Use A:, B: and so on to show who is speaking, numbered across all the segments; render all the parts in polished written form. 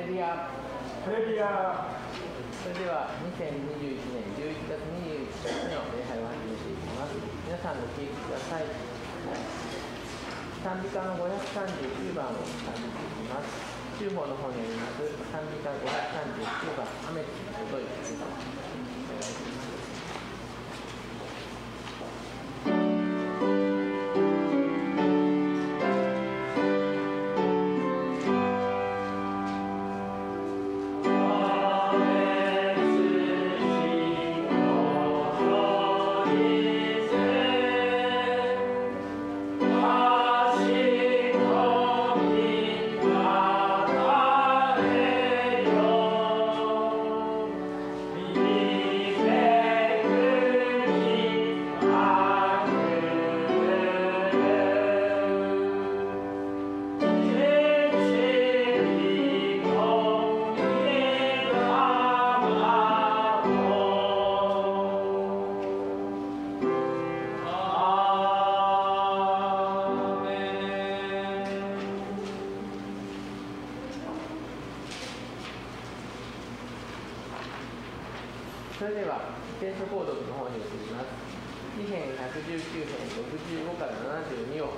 A: ビア。
B: プレビア。
A: それでは2021年11月21日の礼拝を始めていきます。皆さんご聞きください。賛美歌の539番を賛美していきます。中法の方にあります賛美歌539番、雨に届いています。お願いします。それでは聖書購読の方に移ります。詩編119編65から72を、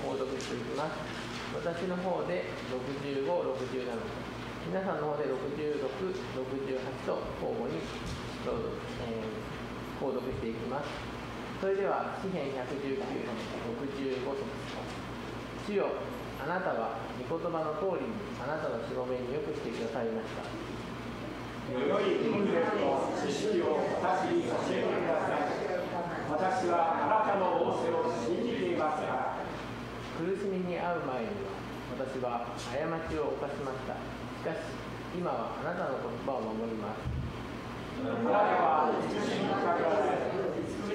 A: 購読していきます。私の方で65、67、皆さんの方で66、68と交互に購読していきます。それでは詩編119編65節。主よ、あなたは御言葉の通りにあなたのしもべによくしてくださいました。
B: 良い訓練と知識を私に教えてください。私はあなたの仰せを信じていますから。
A: 苦しみに遭う前には私は過ちを犯しました。しかし今はあなたの言葉を守ります。
B: あなたは慈しみにかかられ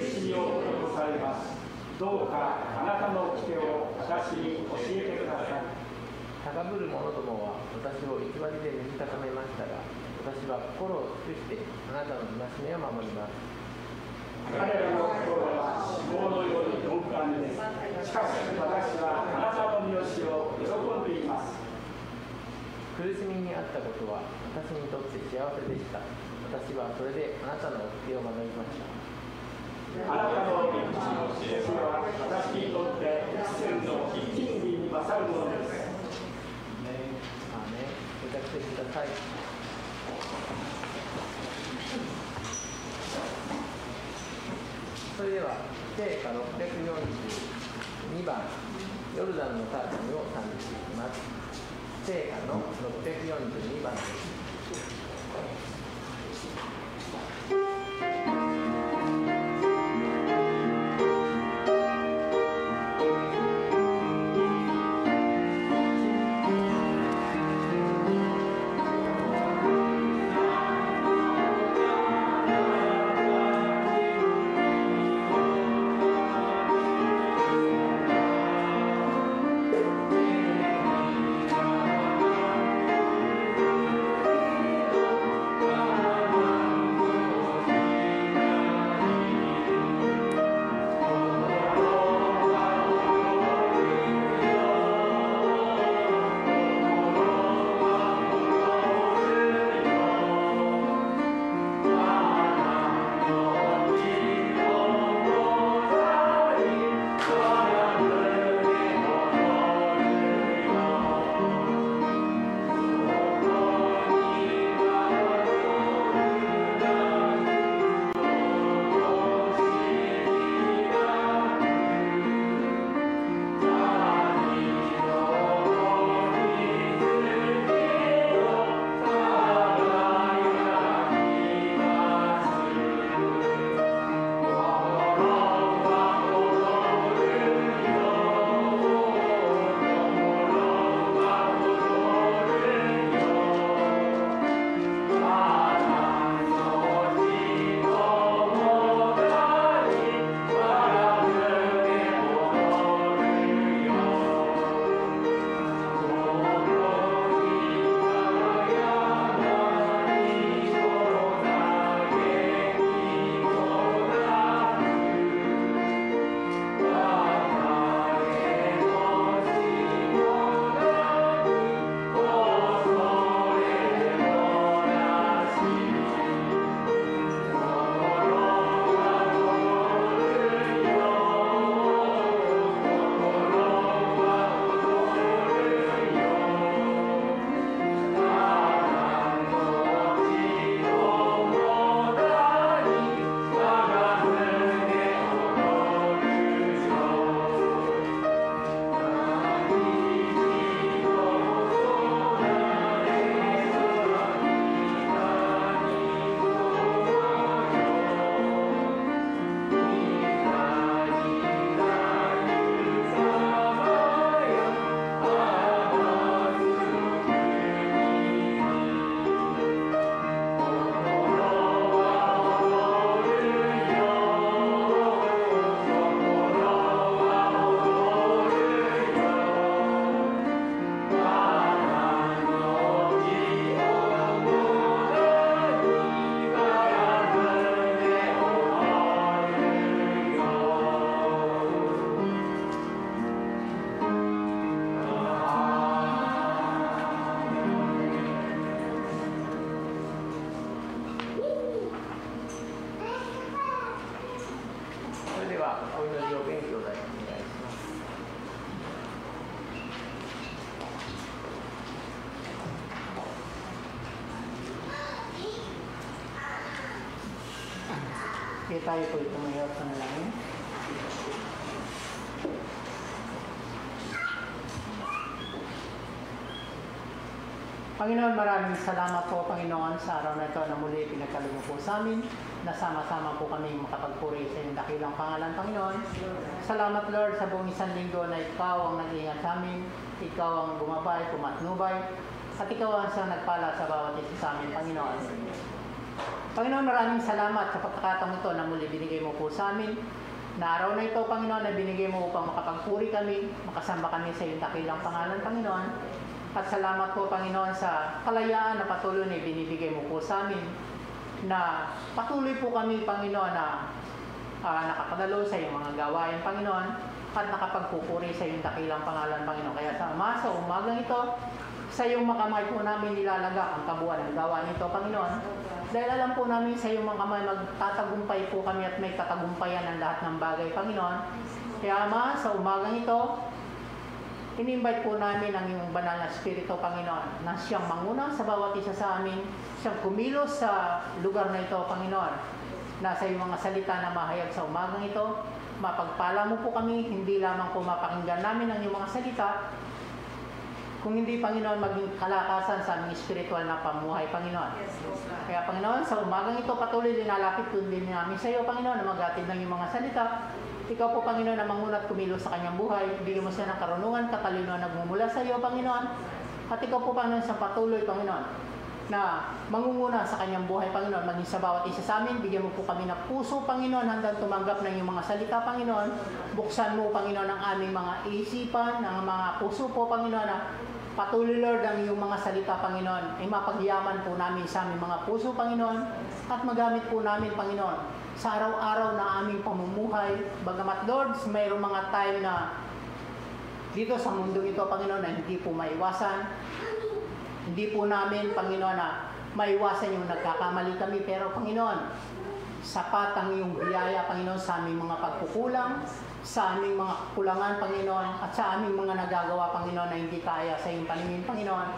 B: 慈しみを施されます。どうかあなたの掟を私に教えてください。
A: 高ぶる者どもは私を偽りで塗り固めましたが、私は心を尽くしてあなたの戒めを守ります。
B: 彼らの心は脂肪のように鈍感です。しかし私はあなたの御教を喜んでいます。
A: 苦しみにあったことは私にとって幸せでした。私はそれであなたの掟を学びました。
B: あなたの道の知恵は私にとって千の金銀に勝るものです。
A: アーメン。お着席ください。それでは聖歌642番ヨルダンのカーテンを賛美していきます。聖歌の642番です。
B: あ
C: Kaya tayo po tumayo sa nalangin. Panginoon, maraming salamat po, Panginoon, sa araw na ito na muli pinagkaloob mo po sa amin. Nasama-sama po kami makapagpuri sa iyong dakilang pangalan, Panginoon. Salamat, Lord, sa buong isang linggo na ikaw ang nag-iingat sa amin. Ikaw ang gumabay, pumatnubay, at ikaw ang siyang nagpala sa bawat isa sa amin, Panginoon. Panginoon, maraming salamat sa pagkakataong ito na muli binigay mo po sa amin. Na araw na ito, Panginoon, na binigay mo upang makapagpuri kami, makasamba kami sa iyong dakilang pangalan, Panginoon. At salamat po, Panginoon, sa kalayaan na patuloy na binibigay mo po sa amin. Na patuloy po kami, Panginoon, na nakakadalo sa iyong mga gawain, Panginoon, at nakapagpupuri sa iyong dakilang pangalan, Panginoon. Kaya sa umagang ito, sa iyong makamay po namin nilalagak ang kabuuan ng gawain ito, Panginoon. Dahil alam po namin sa iyong makamay magtatagumpay po kami at may katagumpayan ang lahat ng bagay, Panginoon. Kaya Ama, sa umagang ito, in-invite po namin ang iyong banal na Espiritu, Panginoon, na siyang manguna sa bawat isa sa amin, siyang kumilos sa lugar na ito, Panginoon, na sa iyong mga salita na mahayag sa umagang ito, mapagpala mo po kami, hindi lamang po mapakinggan namin ang iyong mga salita, kung hindi, Panginoon, maging kalakasan sa aming spiritual na pamuhay, Panginoon. Kaya, Panginoon, sa umagang ito, patuloy linalapit din namin sa iyo, Panginoon, na magatid ng iyong mga salita. Ikaw po, Panginoon, na mangunat kumilos sa kanyang buhay. Bigyan mo siya ng karunungan, katalino na nagmumula sa iyo, Panginoon. At ikaw po, Panginoon, sa patuloy, Panginoon, na mangunguna sa kanyang buhay, Panginoon, maging sa bawat isa sa amin. Bigyan mo po kami ng puso, Panginoon, handang tumanggap ng iyong mga salita, Panginoon. Buksan mo, Panginoon, ang aming mga isipan, ang mga puso po, Panginoon, na patuloy, Lord, ang iyong mga salita, Panginoon, ay mapagyaman po namin sa aming mga puso, Panginoon, at magamit po namin, Panginoon, sa araw-araw na aming pamumuhay. Bagamat, Lord, mayroong mga time na dito sa mundo ito, Panginoon, na hindi po maiwasan. Hindi po namin, Panginoon, na maiwasan yung nagkakamali kami. Pero, Panginoon, sapat ang iyong biyaya, Panginoon, sa aming mga pagkukulang, sa aming mga kulangan, Panginoon, at sa aming mga nagagawa, Panginoon, na hindi kaya sa iyong paningin, Panginoon.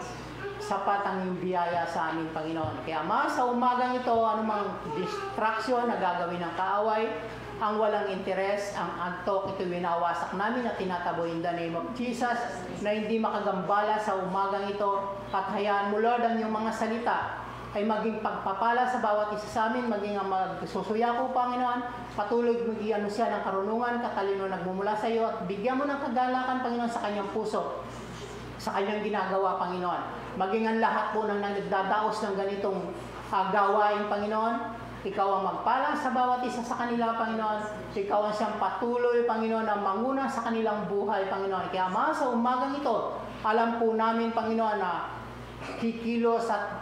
C: Sapat ang iyong biyaya sa aming, Panginoon. Kaya, Ama, sa umagang ito, anumang distraction na gagawin ng kaaway, ang walang interes, ang antok, ito winawasak namin at tinataboy in the name of Jesus, na hindi makagambala sa umagang ito. At hayaan mo, Lord, ang iyong mga salita ay maging pagpapala sa bawat isa sa amin, maging ang magsusuya ko, Panginoon, patuloy maging siya ng karunungan, katalino nagmumula sa iyo, at bigyan mo ng kagalakan, Panginoon, sa kanyang puso, sa kanyang ginagawa, Panginoon. Maging ang lahat po ng nagdadaos ng ganitong gawain, Panginoon, ikaw ang magpala sa bawat isa sa kanila, Panginoon. Ikaw ang siyang patuloy, Panginoon, ang manguna sa kanilang buhay, Panginoon. Kaya, Ama, sa umagang ito, alam po namin, Panginoon, na kikilos at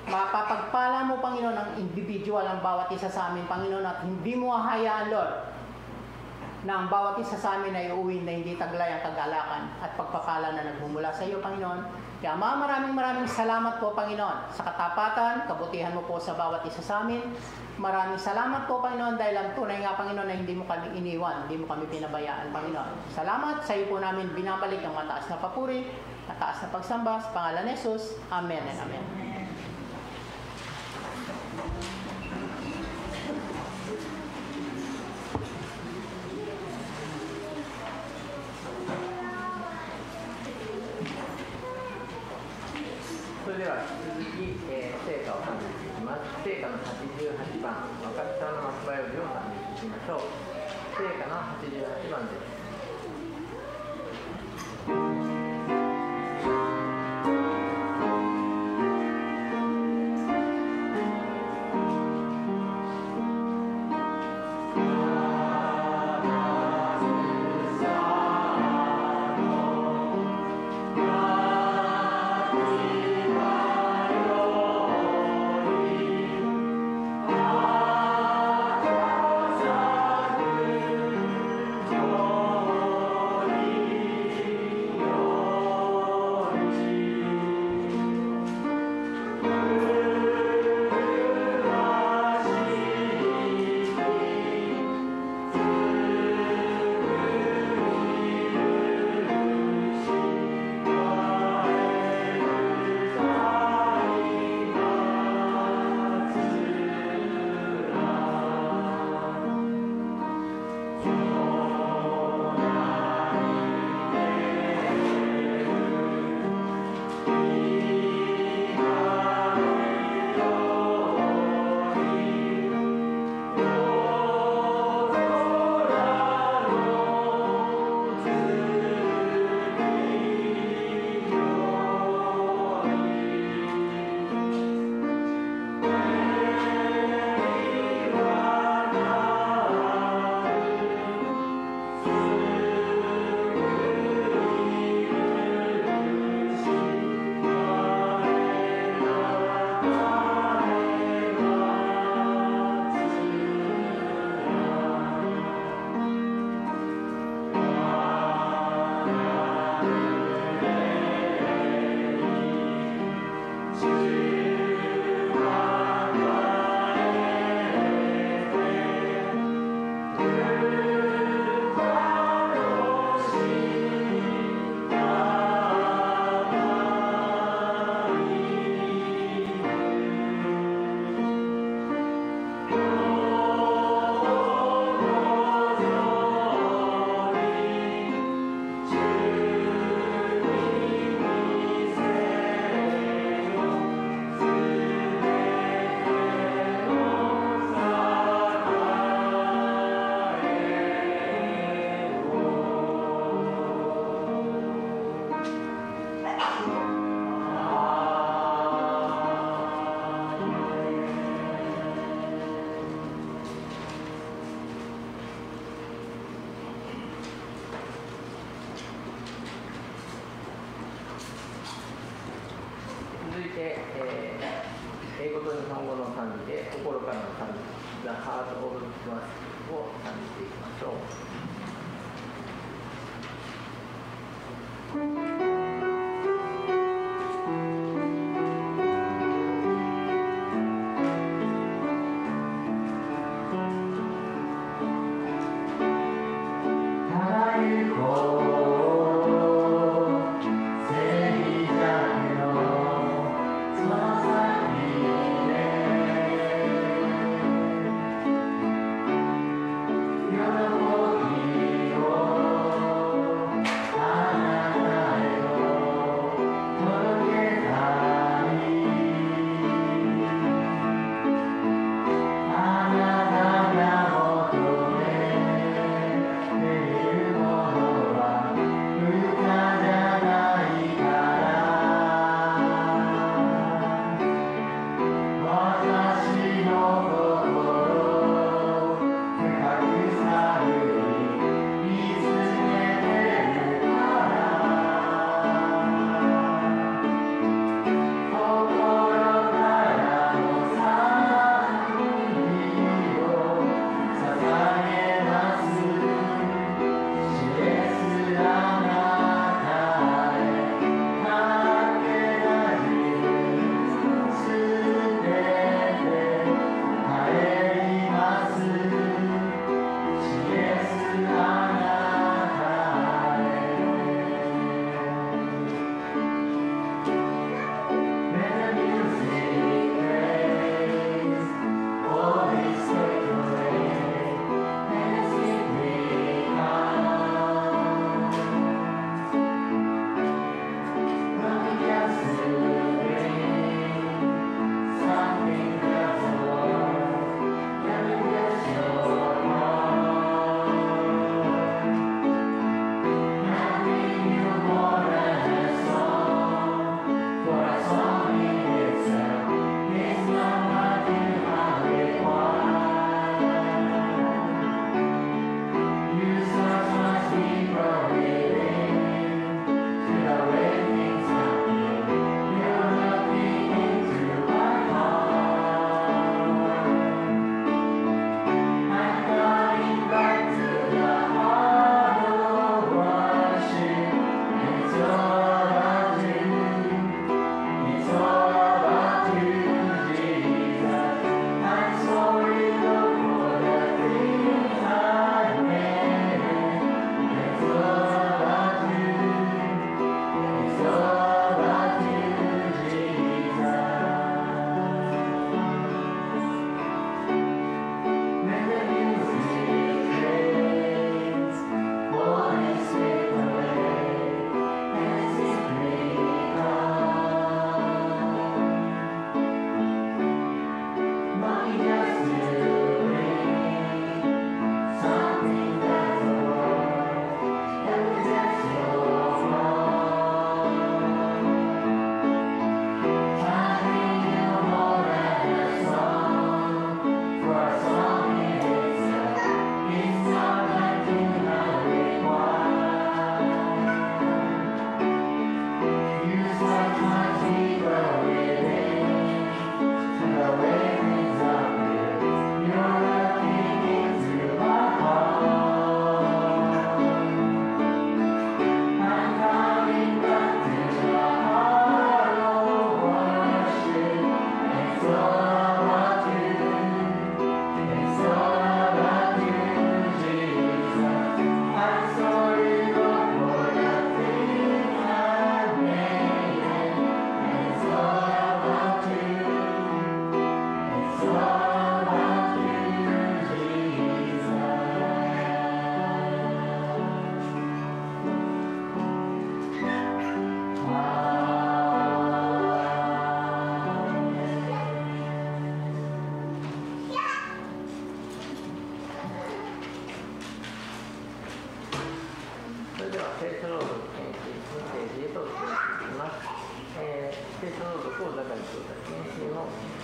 C: mapapagpala mo, Panginoon, ang individual ang bawat isa sa amin, Panginoon, at hindi mo hahayaan, Lord, na ang bawat isa sa amin ay uuwi na hindi taglay ang kagalakan at pagpapala na nagmumula sa iyo, Panginoon. Kaya, Ama, maraming salamat po, Panginoon, sa katapatan, kabutihan mo po sa bawat isa sa amin. Maraming salamat po, Panginoon, dahil ang tunay nga, Panginoon, na hindi mo kami iniwan, hindi mo kami pinabayaan, Panginoon. Salamat, sa iyo po namin binabalik ang mataas na papuri, mataas na pagsamba, sa pangalan ni Jesus. Amen and Amen.
A: それでは続き、聖歌を賛美していきます。聖歌の88番、若草の松葉よりを賛美していきましょう。聖歌の88番です。
B: Oh
A: て、英語と日本語の賛美で心からの賛美 The Heart of Worship を賛美していきましょう。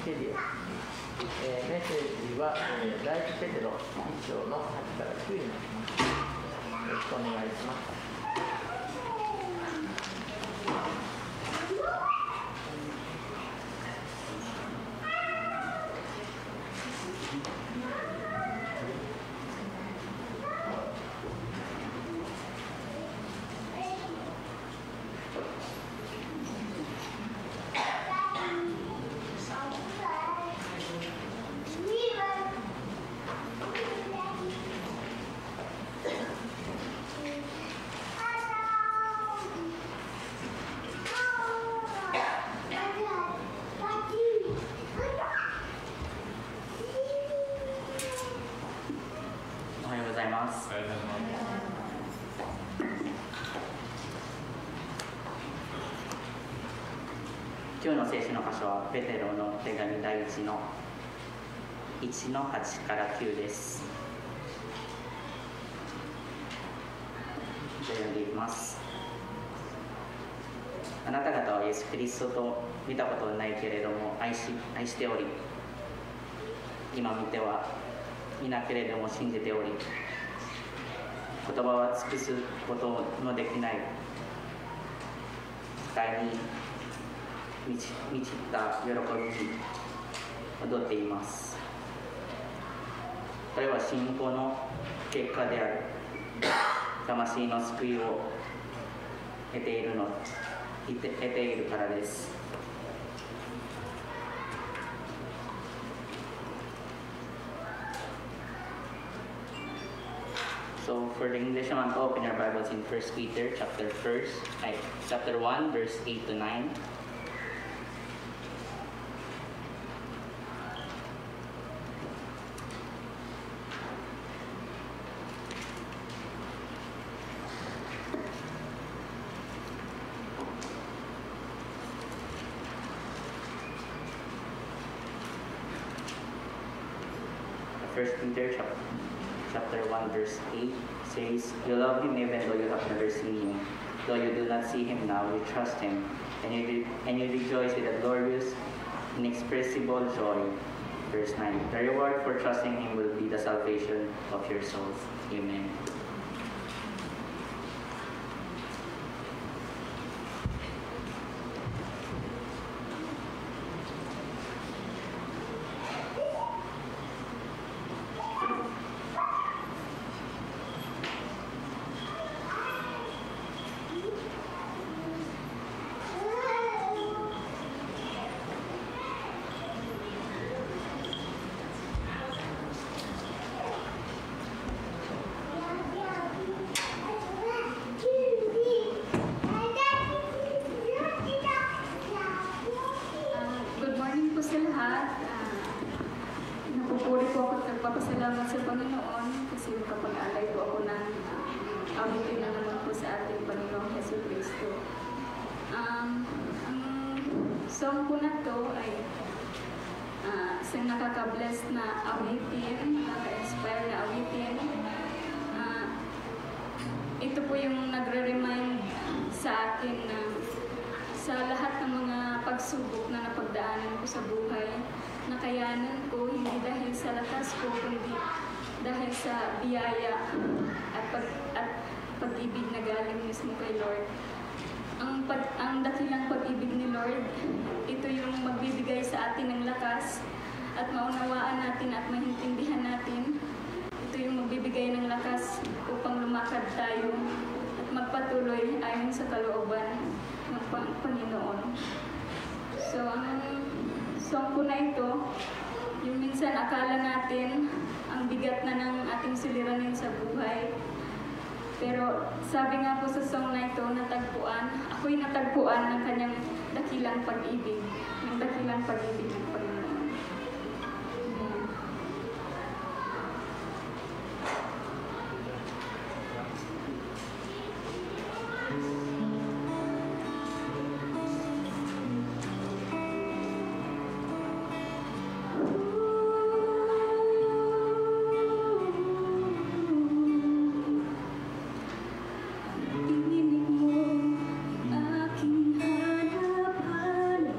C: ケリア、メッセージは、第一ペテロ1章の8から9になります。よろしくお願いします。
D: ます。今日の聖書の箇所はペテロの手紙第1の1の8から9です。読んでいきます。あなた方はイエス・キリストと見たことはないけれども愛しており、今見てはいなけれども信じており、言葉は尽くすことのできない期待に満ちた喜びに踊っています。これは信仰の結果である。魂の救いを得ているからです。So for the English one, open your Bibles in 1 Peter chapter 1, verse 8 to 9. First Peter chapter 1 verse 8 says, "You love him even though you have never seen him. Though you do not see him now, you trust him, and you rejoice with a glorious, inexpressible joy." Verse 9, "The reward for trusting him will be the salvation of your souls." Amen.
E: Nagpapasalamat sa Panginoon kasi makapag-alay po ako ng abutin na naman po sa ating Panginoong Hesus Kristo. Ang song po na to ay isang nakaka-bless na awitin, nakaka-inspire na awitin. Ito po yung nagre-remind sa akin na sa lahat ng mga pagsubok na napagdaanan ko sa buhay, nakayanan ko hindi dahil sa lakas ko, kundi dahil sa biyaya at pag-ibig na galing mismo kay Lord. Ang dakilang pag-ibig ni Lord, ito yung magbibigay sa atin ng lakas at maunawaan natin at maintindihan natin. Ito yung magbibigay ng lakas upang lumakad tayo at magpatuloy ayon sa kalooban ng Panginoon. So, ang song ko na ito, yung minsan akala natin ang bigat na ng ating suliranin sa buhay. Pero sabi nga po sa song na ito, ako'y natagpuan ng kanyang dakilang pag-ibig, ng dakilang pag-ibig ng Panginoon.
F: Aking hanap-hanap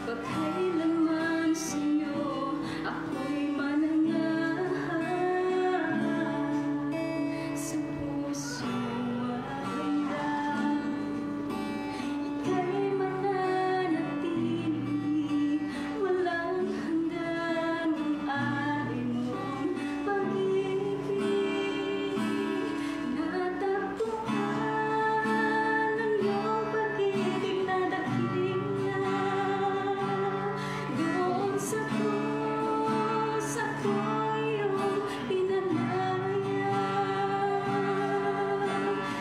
E: Pagkailanman sa'yo ako'y manangahan, sa puso ay handa. Ika'y mananatili, walang hanggan ang ari mong pag-ibig. Natagpuan ang iyong pag-ibig na dakila. Doon sa krus ako'y pinalaya.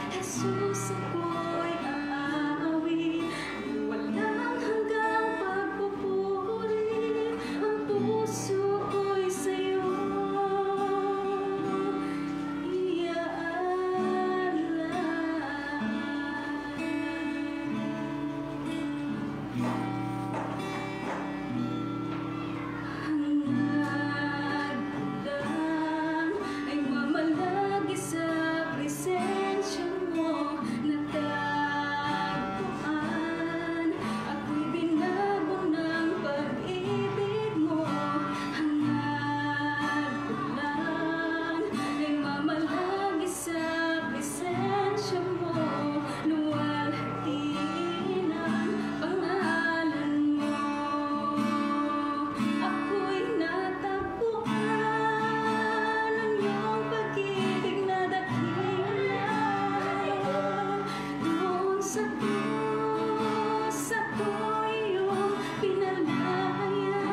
E: Jesus, ako'y aawit, walang hanggang pagpupuri. Ang puso ko'y sa'yo Hangad ay mamalagi sa presensya mo. Natagpuan ako'y binago ng pag-ibig mo. Hangad ulan ay mamalagi sa presensya mo. Luwalhatiin ang pangalan mo. Ako'y natagpuan ang iyong pag-ibig na dakila. Doon sa krus ako'y iyong pinalaya.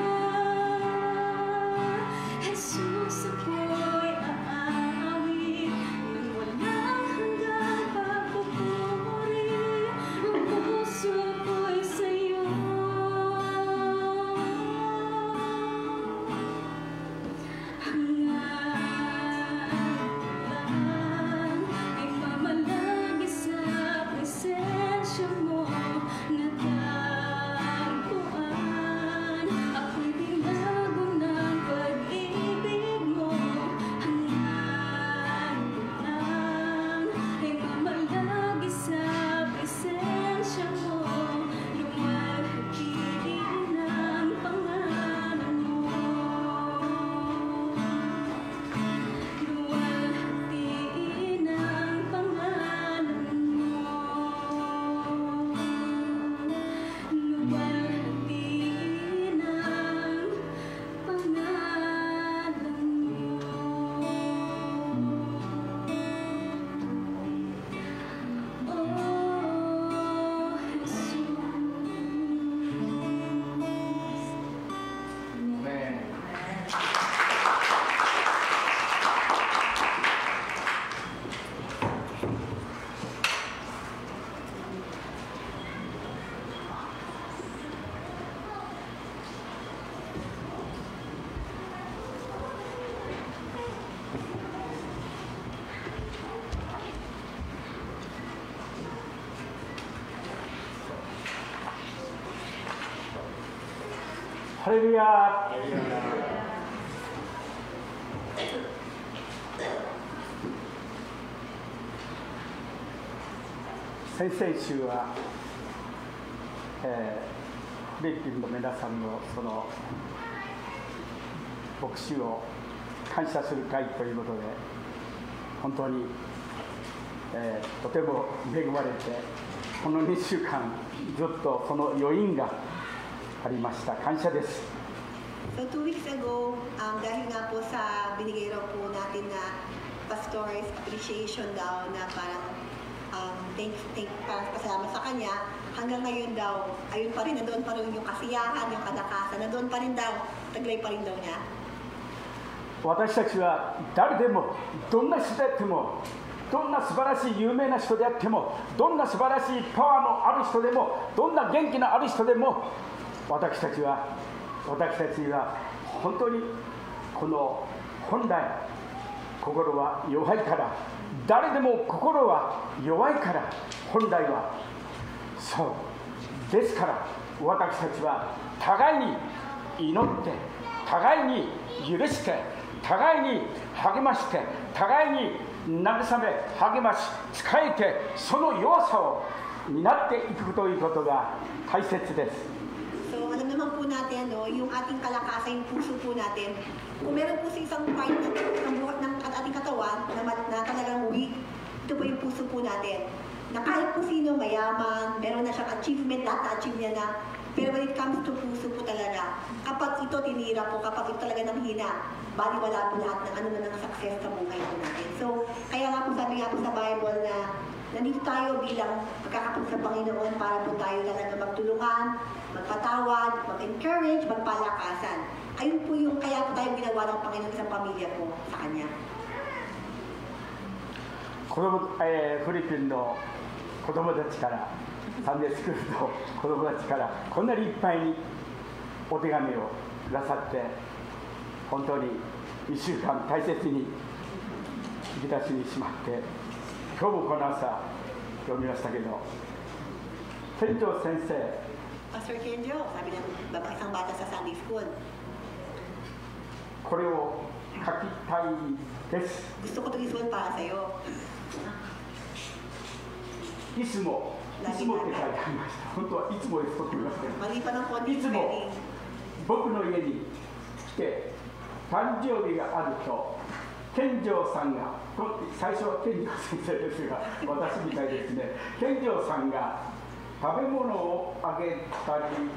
E: Jesus, ako'y aawit ng walang hanggang pagpupuri. Ang puso ko'y sa'yo Hangad ay mamalagi sa presensya mo. Natagpuan ako'y binago ng pag-ibig mo. Hangad ulan ay mamalagi sa presensya mo. Luwalhatiin ang pangalan mo. Luwalhatiin ang pangalan mo. Luwalhatiin ang pangalan mo. Oh, Jesus.
A: Amen.
B: 할렐루야.先々週は、フィリピンの皆さんのその牧師を感謝する会ということで本当に、とても恵まれてこの2週間ずっとその余韻がありました。感謝です。
F: So 2 weeks ago, dahil nga po sa binigay raw po natin na pastor's appreciation daw na parang parang pasalamat sa kanya, hanggang ngayon daw, ayun pa rin, nandoon pa rin yung kasiyahan, yung kalakasan, nandoon pa rin daw, taglay pa rin daw niya.
B: 私たちは誰でもどんな人であってもどんな素晴らしい有名な人であってもどんな素晴らしいパワーのある人でもどんな元気のある人でも私たちは本当にこの本来心は弱いから誰でも心は弱いから本来はそうですから私たちは互いに祈って互いに許して互いに励まして互いに慰め励まし仕えてその弱さを担っていくということが大切です。
F: So alam naman po natin, no, yung ating kalakasan, yung puso po natin. Kung meron po sa isang part ng ating katawan na talagang weak, ito po yung puso po natin. Na kahit po sino mayaman, meron na siyang achievement, lahat na-achieve niya na. Pero when it comes to puso po talaga, kapag ito tinira po, kapag ito talaga nanghina, baliwala po lahat ng ano na ng success sa buhay po natin. So, kaya nga po sabi nga po sa Bible na nandito tayo bilang magkakapag sa Panginoon para po tayo talaga magtulungan, magpatawad, mag-encourage, magpalakasan. Ayun po yung kaya po tayo ginawa ng Panginoon sa pamilya po sa Kanya.
B: フィリピンの子供たちからサンデースクールの子供たちからこんなにいっぱいにお手紙をくださって本当に1週間大切に引き出しにしまって今日もこの朝読みましたけど店長先生
F: Pastor Kenjo, sabi ng isang bata sa Sunday School,
B: これを書きたいです
F: gusto ko itong isulat para sa'yo.
B: いつもって書いてありました本当はいつもですと言いますけど
F: Mali pa ng konti
B: いつも僕の家に来て誕生日があると健丈さんが最初は健丈先生ですが私みたいですね健丈さんが食べ物をあげたり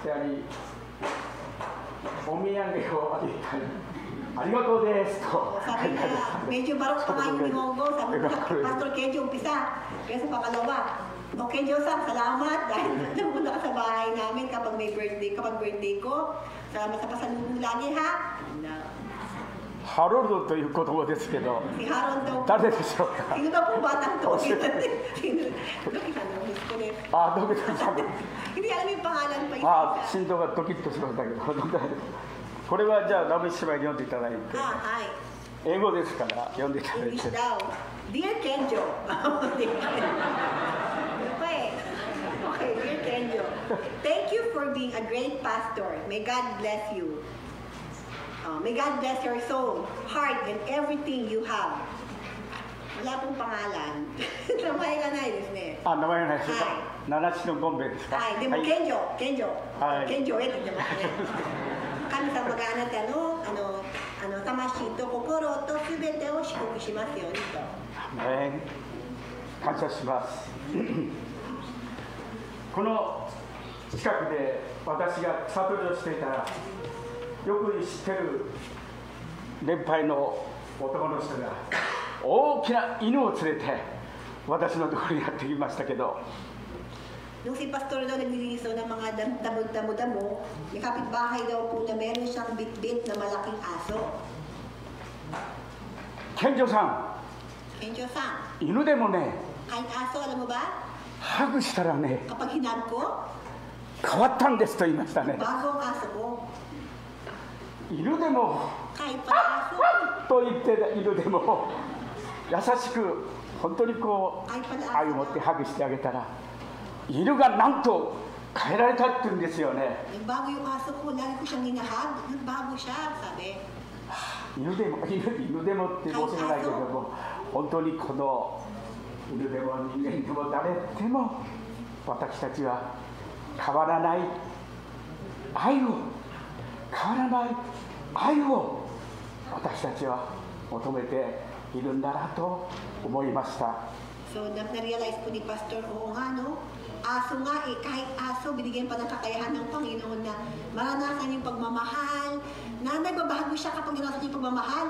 B: したりお土産をあげたりありがとうですと
F: Sabi niya, medyo barok pa nga yung Nihongo. Sabi ko, Pastor Kenjo, umpisa. Kaya sa pangalawa, o Kenjo-san, salamat dahil napunta ka sa bahay namin kapag birthday ko. Salamat sa pasalubong lagi, ha?
B: ハロルドという子供ですけど
F: Si Harold daw po.
B: 誰でしょうか
F: Sino daw po batang to? Sino?
B: あドキドキした
F: Hindi alam yung pangalan pa
B: あ
F: isa.
B: 心臓がドキッとしましたけどこれはじゃあラブ姉妹に読んでいただいて
F: Ah, hi.
B: 英語ですから読んでいただい
F: English
B: て
F: daw. Dear Kenjo. Okay, dear Kenjo. Thank you for being a great pastor. May God bless you. May God bless your soul, heart, and everything you have. Wala pong pangalan. 名前がないですね。
B: あ名前がないですか
F: はい
B: 七地のゴンベイですか
F: はい、でも、
B: はい
F: 健常
B: はい
F: って言ってますね。神様があなたの魂と心とすべてを祝福しますようにと。
B: ね感謝しますこの近くで私が草取りをしていたらよく知ってる年配の男の人が大きな犬を連れて私のところにやってきましたけど
F: Nung si Pastor daw naglilinis daw ng mga damo-damo, may kapitbahay daw po na meron siyang bit-bit na malaking aso.
B: 健丈さ
F: Kenjo-san,
B: ん犬でもね
F: kahit aso, alam mo ba?
B: ハグしたらね
F: Kapag hinag ko,
B: 変わったんですと言いましたね
F: bago ang aso ko.
B: 犬でも
F: Kahit pala aso,
B: と言って犬でも優しく本当にこう
F: kahit pala
B: 愛を持
F: aso
B: って
F: daw.
B: ハグしてあげたら犬がなんと変えられたって言うんですよね
F: Nagbago yung aso ko, lagi ko siyang hinahag. Nagbago siya, sabi.
B: 犬でもって申し訳ないけれども本当にこの犬でも人間でも誰でも私たちは変わらない愛を私たちは求めているんだなと思いました
F: So, na-realize po ni Pastor, oo nga, no? Aso nga eh, kahit aso, binigyan pa ng kakayahan ng Panginoon na maranasan yung pagmamahal, na nagbabago siya kapag naranasan yung pagmamahal.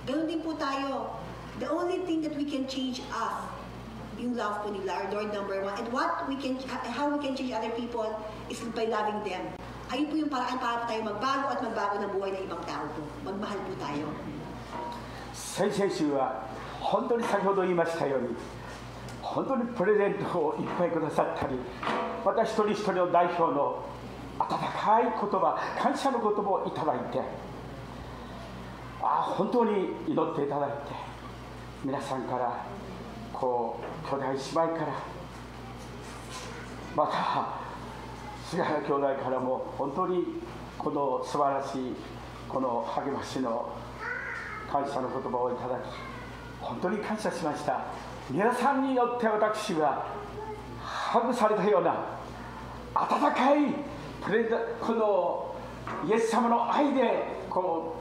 F: Ganun din po tayo. The only thing that we can change us, yung love po nila, our Lord number one, and how we can change other people is by loving them. Ayun po yung paraan para tayo magbago at magbago ng buhay ng ibang tao po. Magmahal po tayo.
B: 先々週は本当に先ほど言いましたように本当にプレゼントをいっぱいくださったり私一人一人の代表の温かい言葉感謝の言葉をいただいて本当に祈っていただいて皆さんからこう兄弟姉妹からまた菅原兄弟からも本当にこの素晴らしいこの励ましの感謝の言葉をいただき本当に感謝しました皆さんによって私はハグされたような温かいこのイエス様の愛でこ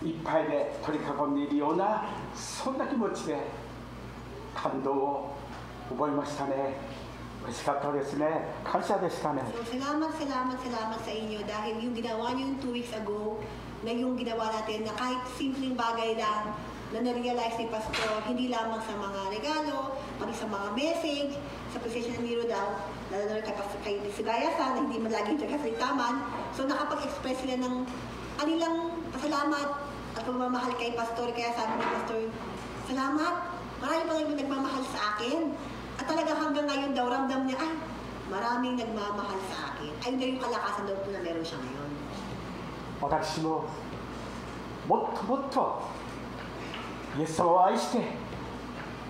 B: ういっぱいで取り囲んでいるような、そんな気持ちで感動を覚えましたね。嬉しかったですね。感謝でしたね。
F: So, salamat sa inyo dahil yung ginawa niyo yung 2 weeks ago na yung ginawa natin na kahit simpleng bagay lang na na-realize ni Pastor, hindi lamang sa mga regalo, pati sa mga message, sa precision ng Miro daw, lalo na kay Sigaya-san na hindi man lagi nagkasalitaman. So nakapag-express sila ng kanilang pasalamat at pagmamahal kay Pastor. Kaya sabi ni Pastor, salamat, marami pa rin nagmamahal sa akin. At talaga hanggang ngayon daw, ramdam niya, ay, maraming nagmamahal sa akin. Ayun daw yung kalakasan daw po na meron siya ngayon.
B: 私ももっともっとイエス様を愛して、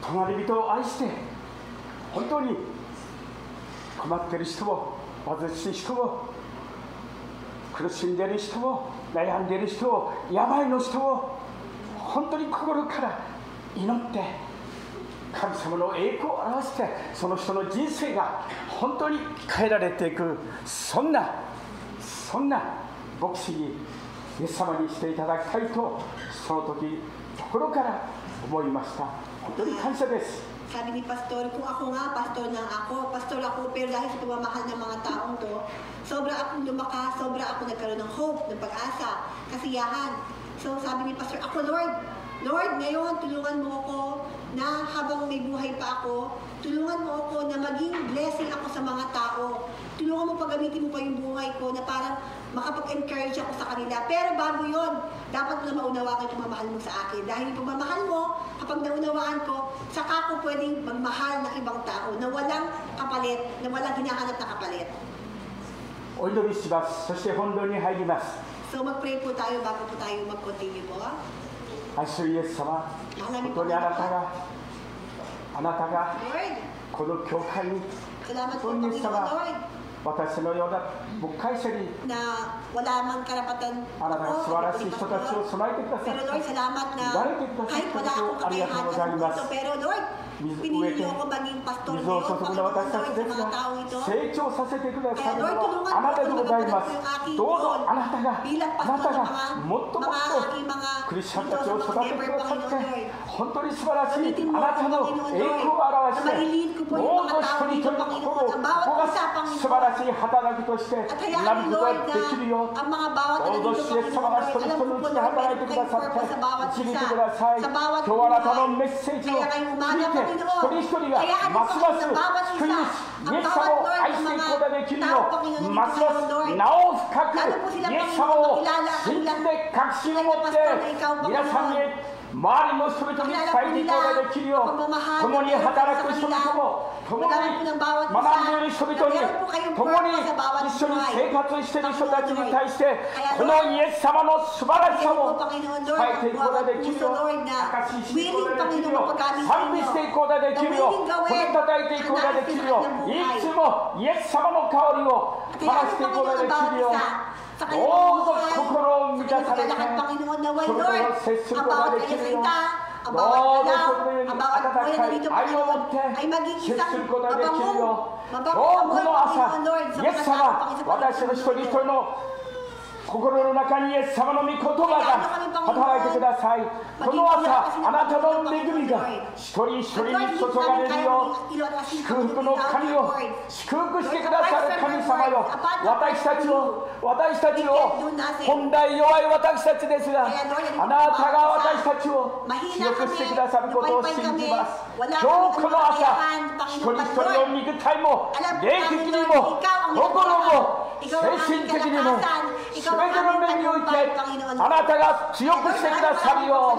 B: 隣人を愛して、本当に困っている人も貧しい人も苦しんでいる人も悩んでいる人も病の人も本当に心から祈って神様の栄光を表して、その人の人生が本当に変えられていく、そんな牧師にイエス様にしていただきたいと、その時心から思いました。本当に感謝です。
F: Sabi ni Pastor, kung ako nga, pastor ako, pero dahil sa pagmamahal ng mga taong to, sobra akong lumakas, sobra ako nagkaroon ng hope, ng pag-asa, kasiyahan. So sabi ni Pastor, ako Lord, ngayon tulungan mo ako na habang may buhay pa ako, tulungan mo ako na maging blessing ako sa mga tao. Tulungan mo paggamitin mo pa yung buhay ko na parang makapag-encourage ako sa kanila. Pero bago yon, dapat mo na maunawaan yung pagmamahal mo sa akin. Dahil yung pagmamahal mo, kapag naunawaan ko, saka ko pwedeng magmahal ng ibang tao na walang kapalit, na walang hinahanap na kapalit.
B: お祈りします。そして本堂に入ります。
F: So mag-pray po tayo bago po tayo mag-continue po.
B: 愛するイエス様、本当にあなたが
F: Lord,
B: この教会に
F: salamat po
B: 本当にイエス
F: Panginoon
B: 様、
F: Lord,
B: 私のような牧会者に
F: na wala mang karapatan
B: あなたが素晴らしい人たちを備えてくださ
F: Pero
B: っ
F: Lord,
B: て
F: salamat na
B: 慣れてくださ
F: kahit
B: っ
F: wala
B: たこ
F: akong
B: とをありがとうご
F: kakayahan
B: ざい
F: sa
B: ま
F: mundo,
B: す。
F: pero Lord,
B: 水を植
F: pinili
B: えて
F: niyo ako maging pastor
B: 水を
F: ngayon,
B: 注ぐのは
F: Panginoon
B: 私たち
F: Lord,
B: で
F: sa
B: す
F: mga
B: が、
F: taong ito.
B: 成長させてくださ
F: Kaya
B: る
F: Lord,
B: の
F: tulungan
B: はあな
F: mo
B: たで
F: ako
B: ござい
F: na
B: ま
F: magdala
B: す。
F: yung aking
B: どうぞ
F: role
B: あなたが
F: bilang
B: あな
F: pastor
B: た
F: ng
B: がもっともっ
F: mga
B: と
F: aking mga
B: クリスチャン
F: dito
B: たち
F: sa
B: を
F: mga
B: 育てて
F: member
B: くださっ
F: Panginoon
B: て、
F: Lord.
B: 本当に素晴らしい
F: Gamitin
B: あ
F: mo
B: な
F: ako
B: たの
F: Panginoon
B: 栄
F: Lord
B: 光を表
F: na
B: して、
F: mailin ko po
B: ど
F: yung
B: うぞ
F: mga
B: 一
F: tao
B: 人一
F: dito
B: 人の
F: Panginoon
B: 心を
F: sa
B: こ
F: bawat
B: こ
F: isa
B: が
F: Panginoon.
B: 素晴らしい働きとして
F: At
B: な
F: hayaan
B: る
F: mo
B: ことが
F: Lord
B: できる
F: na
B: よう、
F: ang mga bawat
B: どう
F: na
B: ぞ
F: nandito
B: 主イエス様
F: Panginoon
B: が
F: Lord,
B: 一人一
F: alam
B: 人
F: mo
B: の
F: po
B: うちに
F: Lord,
B: 働いて
F: may
B: くださっ
F: purpose
B: て、
F: sa bawat
B: 導いて
F: isa,
B: ください。
F: sa bawat
B: 今日あなたの
F: buhay.
B: メッセージを
F: Kaya ngayong
B: 聞
F: umaga
B: いて、
F: Panginoon,
B: 一人一人が
F: hayaan mo
B: ますます
F: Panginoon, sa bawat
B: 救い
F: isa,
B: 主、イエ
F: ang
B: ス
F: bawat
B: 様を
F: Lord,
B: 愛
F: ng
B: していく
F: mga
B: ことができる
F: tao
B: よ
F: Panginoon
B: う、
F: dito
B: ますま
F: Panginoon
B: す
F: Lord.
B: なお深く
F: Lalo po sila
B: イエス
F: Panginoon
B: 様を
F: makilala
B: 信じ
F: ang
B: て確信を持って、
F: Pastor na ikaw
B: 皆さん
F: Panginoon.
B: に周りの人々に伝えていくことができるよう、共に働く人々も、共に学んでいる人々に、共に一緒に生活している人たちに対して、このイエス様の素晴らしさを伝えていくことができるよう、証ししていくことができるよう、賛美していくことができるよう、褒めたたえていくことができるよう、いつもイエス様の香りを放していくことができるよう、どうぞ心を満たされて、それと接することができるよう、どうぞそのように温かい愛を持って接することができるよう、今日この朝、イエス様、私の一人一人の心の中にイエス様の御言葉が働いてください。この朝、あなたの恵みが一人一人に注がれるよう、祝福の神を祝福してくださる神様よ、私たちを本来弱い私たちですが、あなたが私たちを強くしてくださることを信じます。今日この朝、一人一人の肉体も霊的にも心も精神的にも全ての面においてあなたが強くしてくださるよ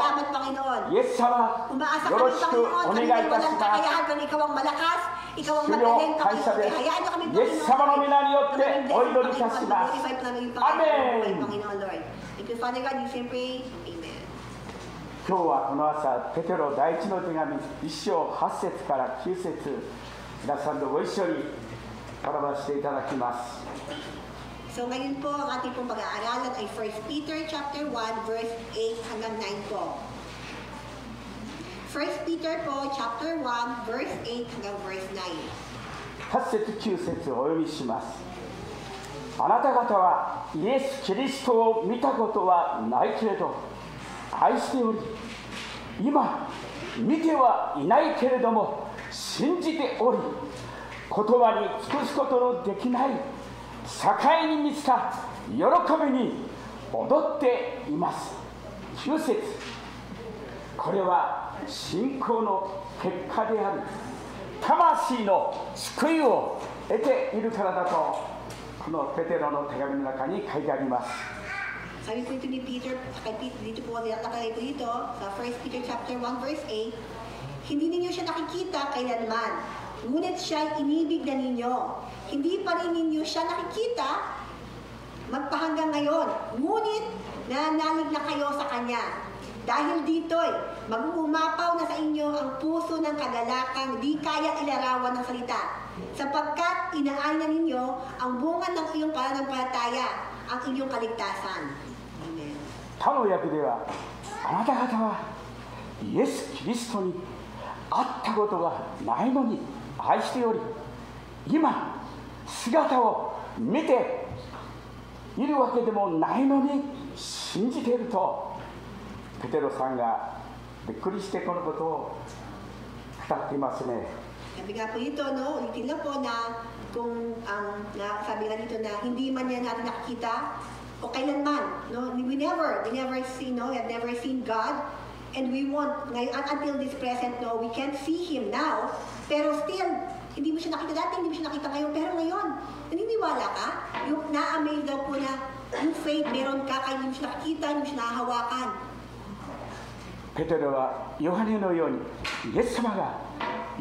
B: う、イエス様よろしくお願いいたします。主よ、感謝です。イエス様の皆によってお祈りいたします。アメン。今日はこの朝、ペテロ第一の手紙1章8節から9節、皆さんとご一緒に学ばせていただきます。
F: So ngayon po ang ating pong pag-aaralan ay 1 Peter chapter 1 verse 8 hanggang 9 po. 1 Peter po chapter 1 verse 8 hanggang verse 9.
B: 8節9節をお読みします。あなた方はイエス・キリストを見たことはないけれど愛しており、今見てはいないけれども信じており、言葉に尽くすことのできない栄に満ちた喜びに踊っています。9節、これは信仰の結果である。魂の救いを得ているからだと、このペテロの手紙の中に書いてあります。
F: Sabi po ito ni Peter, dito po nakalagay po dito sa 1 Peter chapter 1 verse 8, hindi ninyo siya nakikita kailanman, ngunit siya inibig na ninyo. Hindi pa rin ninyo siya nakikita magpahanggang ngayon, ngunit nanalig na kayo sa Kanya. Dahil dito'y mag-uumapaw na sa inyo ang puso ng kagalakang di kaya ilarawan ng salita, sapagkat inaay na ninyo ang bunga ng iyong pananampalataya, ang inyong kaligtasan. Amen.
B: 他の訳では、あなた方はイエス・キリストに会ったことがないのに愛しており、今姿を見ているわけでもないのに信じていると、ペテロさんがびっくりしてこのことを語っていますね。
F: Sabi nga po ito, no, ulitin lang po na kung sabi nga dito na hindi man yan natin nakikita o kailanman, no, we never see, no, we have never seen God, and we want, ngayon, until this present, no, we can't see Him now, pero still, hindi mo siya nakita dati, hindi mo siya nakita ngayon, pero ngayon, naniniwala ka? Yung na-amaze daw po na yung faith meron ka, kaya hindi mo siya nakikita, hindi mo siya nahahawakan.
B: ペテロはヨハネのようにイエス様が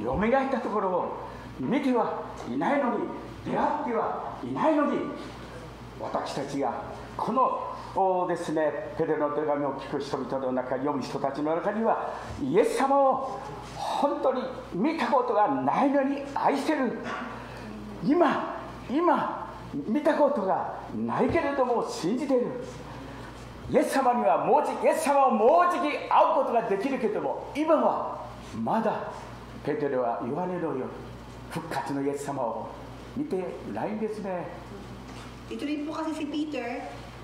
B: よみがえったところを見てはいないのに、出会ってはいないのに、私たちがこのですね、ペテロの手紙を聞く人々の中、読む人たちの中にはイエス様を本当に見たことがないのに愛してる、今見たことがないけれども信じている、イエス様をもうじき会うことができるけれども、今はまだペテロはヨハネのように復活のイエス様を見てないんですね。
F: Ito rin po kasi si Peter,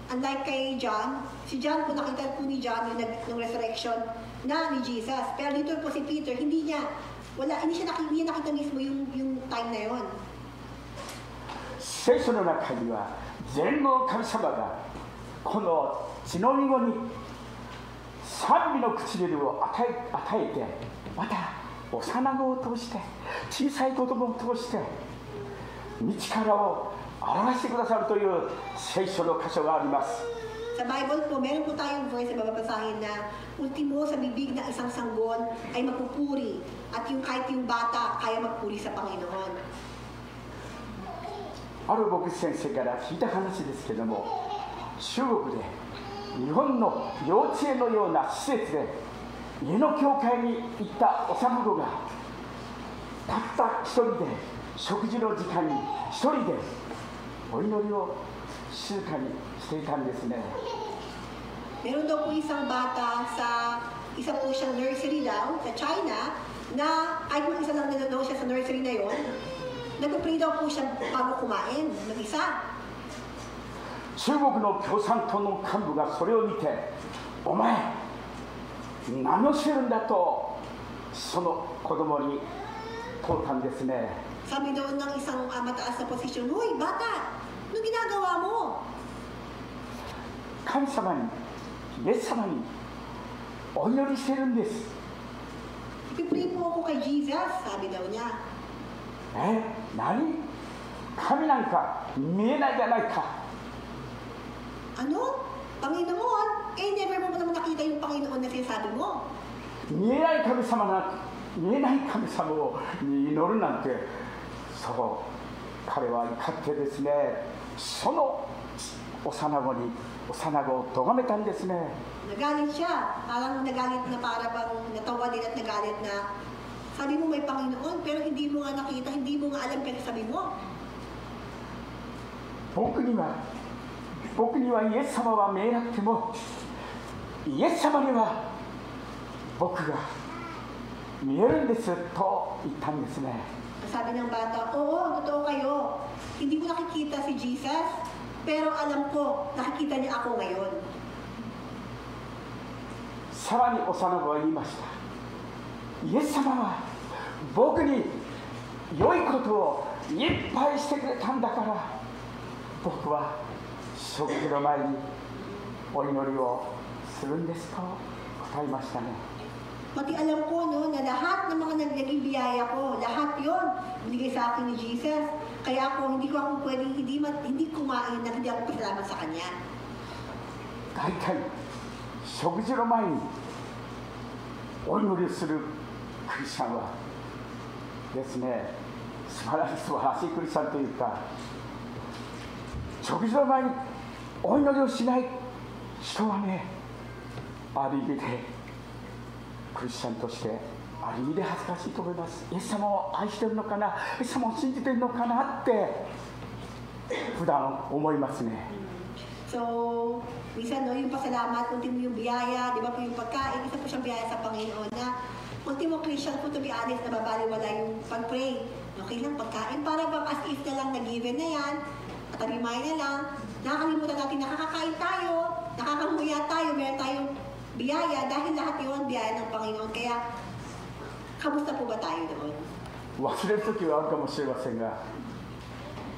F: unlike kay John, si John po nakita po ni John yung resurrection na ni Jesus. Pero dito po si Peter, hindi niya nakita mismo yung time na yon.
B: 聖書の中には全能の神様がこの血のみ子に賛美の唇を与えて、また幼子を通して小さい子供を通して道からを表してくださるという聖書の箇所があります。
F: Sa Bible po, meron po tayong verse na babasahin na ultimo sa bibig na isang sanggol ay magpupuri, at kahit yung bata kaya magpuri sa Panginoon.
B: ある牧師先生から聞いた話ですけども、中国で日本の幼稚園のような施設で家の教会に行った幼子がたった一人で食事の時間に一人でお祈りを静かにしていたんですね。
F: Meron daw po isang bata sa isa po siyang nursery daw sa China na kahit mo isa lang nanonood siya sa nursery na yon, nag-pray daw po siya bago kumain, mag-isa.
B: 中国の共産党の幹部がそれを見て、お前何をしてるんだとその子供に問ったんですね。
F: Sabi daw ng isang mataas na posisyon, "Hoy, bata, anong ginagawa mo?"
B: 神様に、イエス様にお祈りしてるんです。
F: "Ipipray po ako kay Jesus," sabi daw niya.
B: 何？神なんか見えないじゃないか。
F: Ano? Panginoon? Never mo naman nakita yung Panginoon na sinasabi mo.
B: 見えない神様を祈るなんて、そう彼は怒ってですね、その幼子を咎めたんですね。
F: Nagalit siya. Parang nagalit na, para bang natawa din at nagalit na, sabi mo may Panginoon, pero hindi mo nga nakita, hindi mo nga alam kaya sabi mo.
B: 僕にはイエス様は見えなくても、イエス様には僕が見えるんですと言ったんですね。
F: Sabi ng bata, "Oo, totoo kayo. Hindi mo nakikita si Jesus, Pero alam ko, nakikita niya ako ngayon.
B: さらに幼子は言いました。イエス様は僕に良いことをいっぱいしてくれたんだから、僕は食事の前にお祈りをするんですと答えましたね。
F: Pati alam ko no, na lahat ng mga naging biyaya ko, lahat yon binigay sa akin ni Jesus. Kaya hindi ko pwedeng hindi kumain na hindi ako pasalamat sa Kanya.
B: 大体食事の前にお祈りするクリスチャンはですね、素晴らしいクリスチャンというか、食事の前にお祈りをしない人はね、ある意味でクリスチャンとしてある意味で恥ずかしいと思います。イエス様を愛してるのかな、イエス様を信じてるのかなって普段思いますね。
F: So, minsan no, yung pasalamat, ultimo yung biyaya, di ba po yung pagkain, isa po siyang biyaya sa Panginoon na ultimo Christian po, to be honest, nababaliwala yung pag-pray. Okay lang, pagkain, para bang as if na lang na-given na yan, at arimay na lang, nakakalimutan natin, nakakakain tayo, nakakamuya tayo, meron tayong biyaya, dahil lahat yun, biyaya ng Panginoon. Kaya, kamusta po ba tayo doon?
B: 忘れる時はあるかもしれませんが、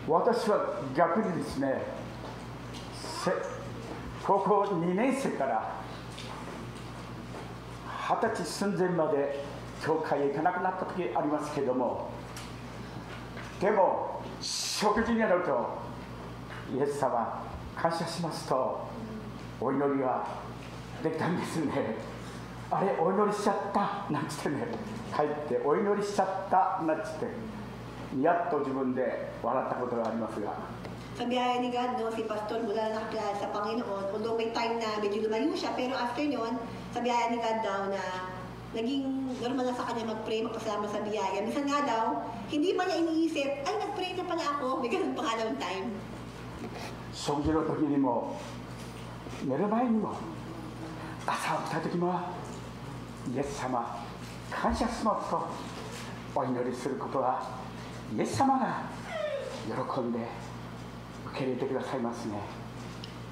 B: 私は逆にですね、高校2年生から20歳寸前まで教会へ行かなくなった時ありますけれども、でも食事になるとイエス様感謝しますとお祈りができたんですね。あれお祈りしちゃったなんつってね、帰ってお祈りしちゃったなんつってやっと自分で笑ったことがありますが、
F: Sa biyaya ni God, no, si Pastor mula na nakakilala sa Panginoon, although may time na medyo lumayo siya, pero after yun, sa biyaya ni God daw na naging normal na sa kanya mag-pray, magpasalamat sa biyaya. Minsan nga daw, hindi pa niya iniisip, ay, nag-pray na pala ako, may ganun pangalawang time.
B: 食事の時にも寝る前にも朝起きた時もイエス様感謝しますとお祈りすることはイエス様が喜んで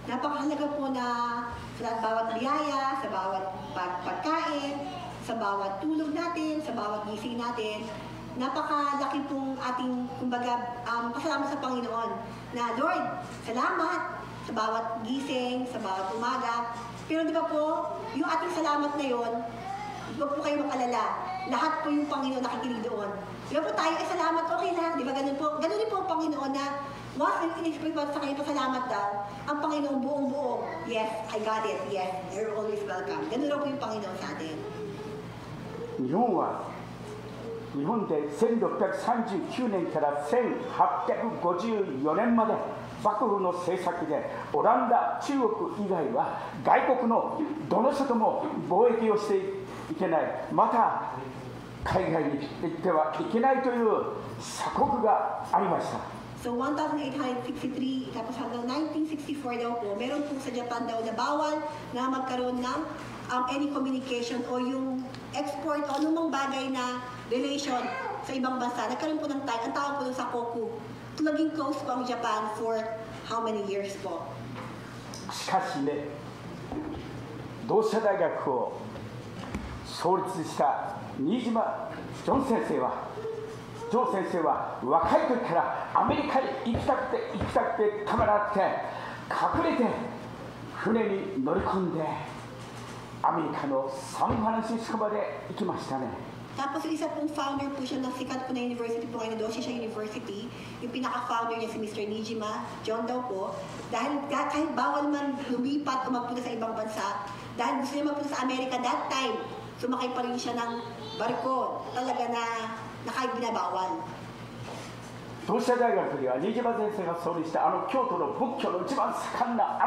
F: Napakahalaga po na sa bawat biyaya, sa bawat pagkain, sa bawat tulog natin, sa bawat gising natin, napakalaki pong ating, kumbaga, pasalamat sa Panginoon na, Lord, salamat sa bawat gising, sa bawat umaga. Pero di ba po, yung ating salamat na yon, huwag po kayo mag-alala. Lahat po yung Panginoon nakikinig doon. Di ba po tayo ay salamat, okay lang, di ba ganun po? Ganun din po ang Panginoon na once in-express mo sa kanya pasalamat daw, ang Panginoon buong-buo, yes, I got it, yes, you're always welcome. Ganun raw po yung Panginoon sa atin.
B: 日本で1639年から1854年まで幕府の政策でオランダ、中国以外は外国のどの人とも貿易をしていけない、また海外に行ってはいけないという鎖国がありました。
F: So 1863, tapos hanggang 1964 daw po, meron po sa Japan daw na bawal na magkaroon ng any communication o yung export o anumang bagay na relation sa ibang bansa. Nagkaroon po ng time, ang tawag po ng sakoku. Tulaging close po ang Japan for how many years po?
B: しかしね、同志社大学を創立した新島ジョン先生は若い時からアメリカに行きたくてたまらなくて隠れて船に乗り込んでアメリカのサンフランシスコまで行きましたね。
F: Tapos isa pong founder po siya ng sikat po na university po ngayon, Doshisha University. Yung pinaka-founder niya si Mr. Nijima, John daw po. Dahil kahit bawal man lumipat o magpunta sa ibang bansa, dahil gusto niya magpunta sa Amerika that time, sumakay pa rin siya ng barko. Talaga na kahit binabawal.
B: 同志社大学には新島先生が創立した京都の仏教の一番盛んな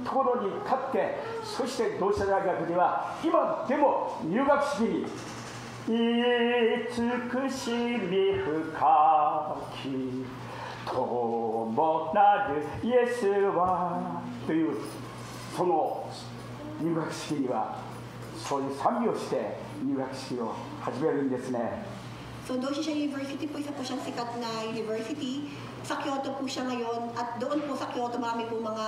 B: ところに立って、そして同志社大学には今でも入学式に慈しみ深き友なるイエスはというその入学式にはそういう賛美をして入学式を始めるんですね。
F: So Doshisha University po, isa po siyang sikat na university. Sa Kyoto po siya ngayon, at doon po sa Kyoto marami po mga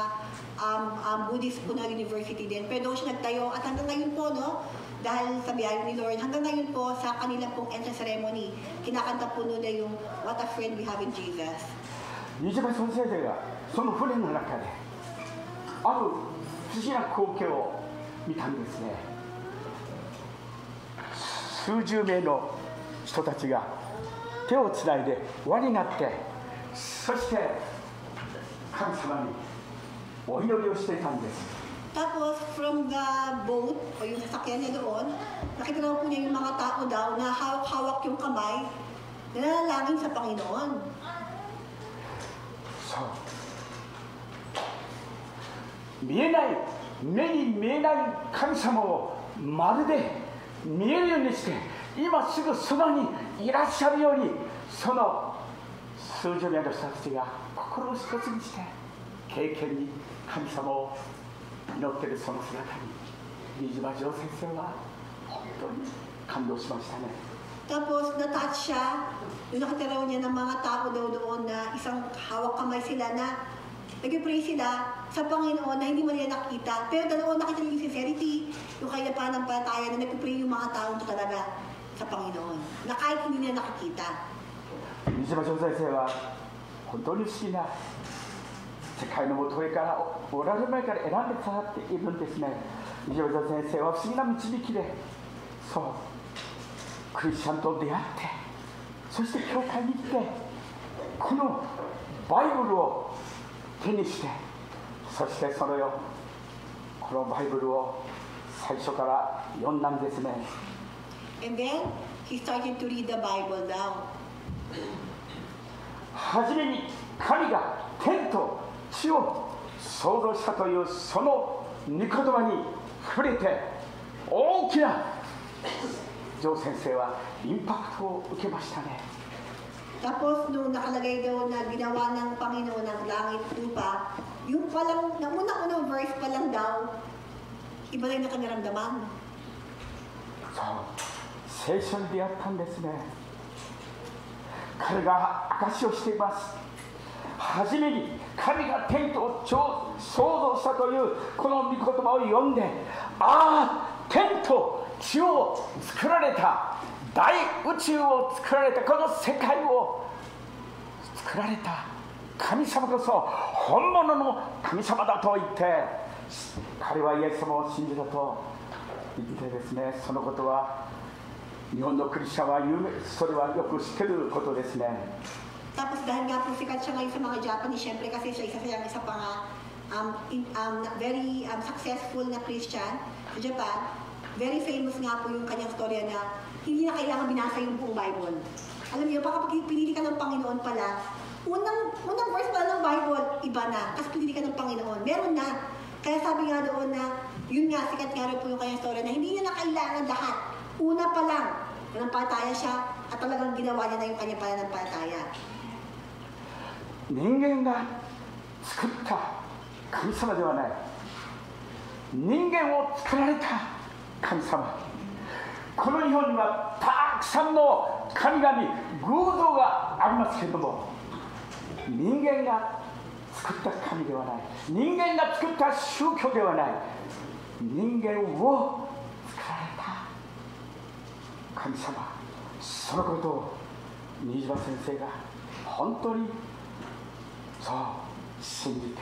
F: Buddhist po na university din. Pero doon siya nagtayo, at hanggang ngayon po, no, dahil sa biyaya ni Lord, hanggang ngayon po sa kanila pong entrance ceremony, kinakanta po nila yung What a Friend We Have in Jesus.
B: 飯島先生がその船の中である不思議な光景を見たんですね。数十名の人たちが手をつないで輪になって、そして神様にお祈りをしていたんです。
F: Tapos, from the boat, o yung sasakyan niya doon, nakita daw po niya yung mga tao daw na hawak-hawak yung kamay, nananalangin sa Panginoon.
B: そう。見えない、目に見えない神様をまるで見えるようにして、今すぐそばにいらっしゃるように、その数十名の人たちが心を一つにして経験に神様を祈っているその姿に新島城先生は本当に感動しましたね。
F: Tapos, na-touch siya, yung nakita raw niya ng mga tao daw doon na isang hawak kamay sila na nag-pray sila sa Panginoon na hindi mo nila nakita. Pero doon nakita niya yung sincerity, yung kaya pa ng palataya na nag-pray yung mga tao ito talaga sa Panginoon. Na kahit hindi nila nakikita.
B: 新島城先生は本当に不思議な世界の元へからおられる前から選んでくださっているんですね。新島城先生は不思議な導きで、そうクリスチャンと出会って、そして教会に来てこのバイブルを手にして、そしてそのこのバイブルを最初から読んだんですね。
F: And then, he started to read the Bible down.
B: はじめに神が天と地を創造したというその御言葉に触れて、大きな城先生はインパクトを受けましたね。
F: Tapos, nung nakalagay daw na ginawa ng Panginoon ng langit lupa, yung palang, na unang-unang verse pa lang daw, iba na yung nakanaramdaman.
B: そう、聖書に出会ったんですね。彼が証しをしています。はじめに神が天と地を創造したというこの御言葉を読んで、ああ、天と地を作られた、大宇宙を作られた、この世界を作られた神様こそ本物の神様だと言って、彼はイエス様を信じたと言ってですね、そのことは日本のクリスチャンはそれはよく知ってることですね。
F: Tapos dahil nga po sikat siya ngayon sa mga Japanese, syempre kasi siya isa pa nga very successful na Christian sa Japan. Very famous nga po yung kanyang storya na hindi na kailangan binasa yung buong Bible. Alam niyo, pag pinili ka ng Panginoon pala, unang verse pala ng Bible, iba na. Kasi pinili ka ng Panginoon, meron na. Kaya sabi nga doon na, yun nga, sikat nga rin po yung kanyang storya na hindi niya na kailangan lahat. Una pa lang, nanampalataya siya at talagang ginawa niya na yung kanyang pananampalataya.
B: 人間が作った神様ではない、人間を作られた神様。この日本にはたくさんの神々、偶像がありますけれども、人間が作った神ではない、人間が作った宗教ではない、人間を作られた神様。そのことを新島先生が本当にそう信じて、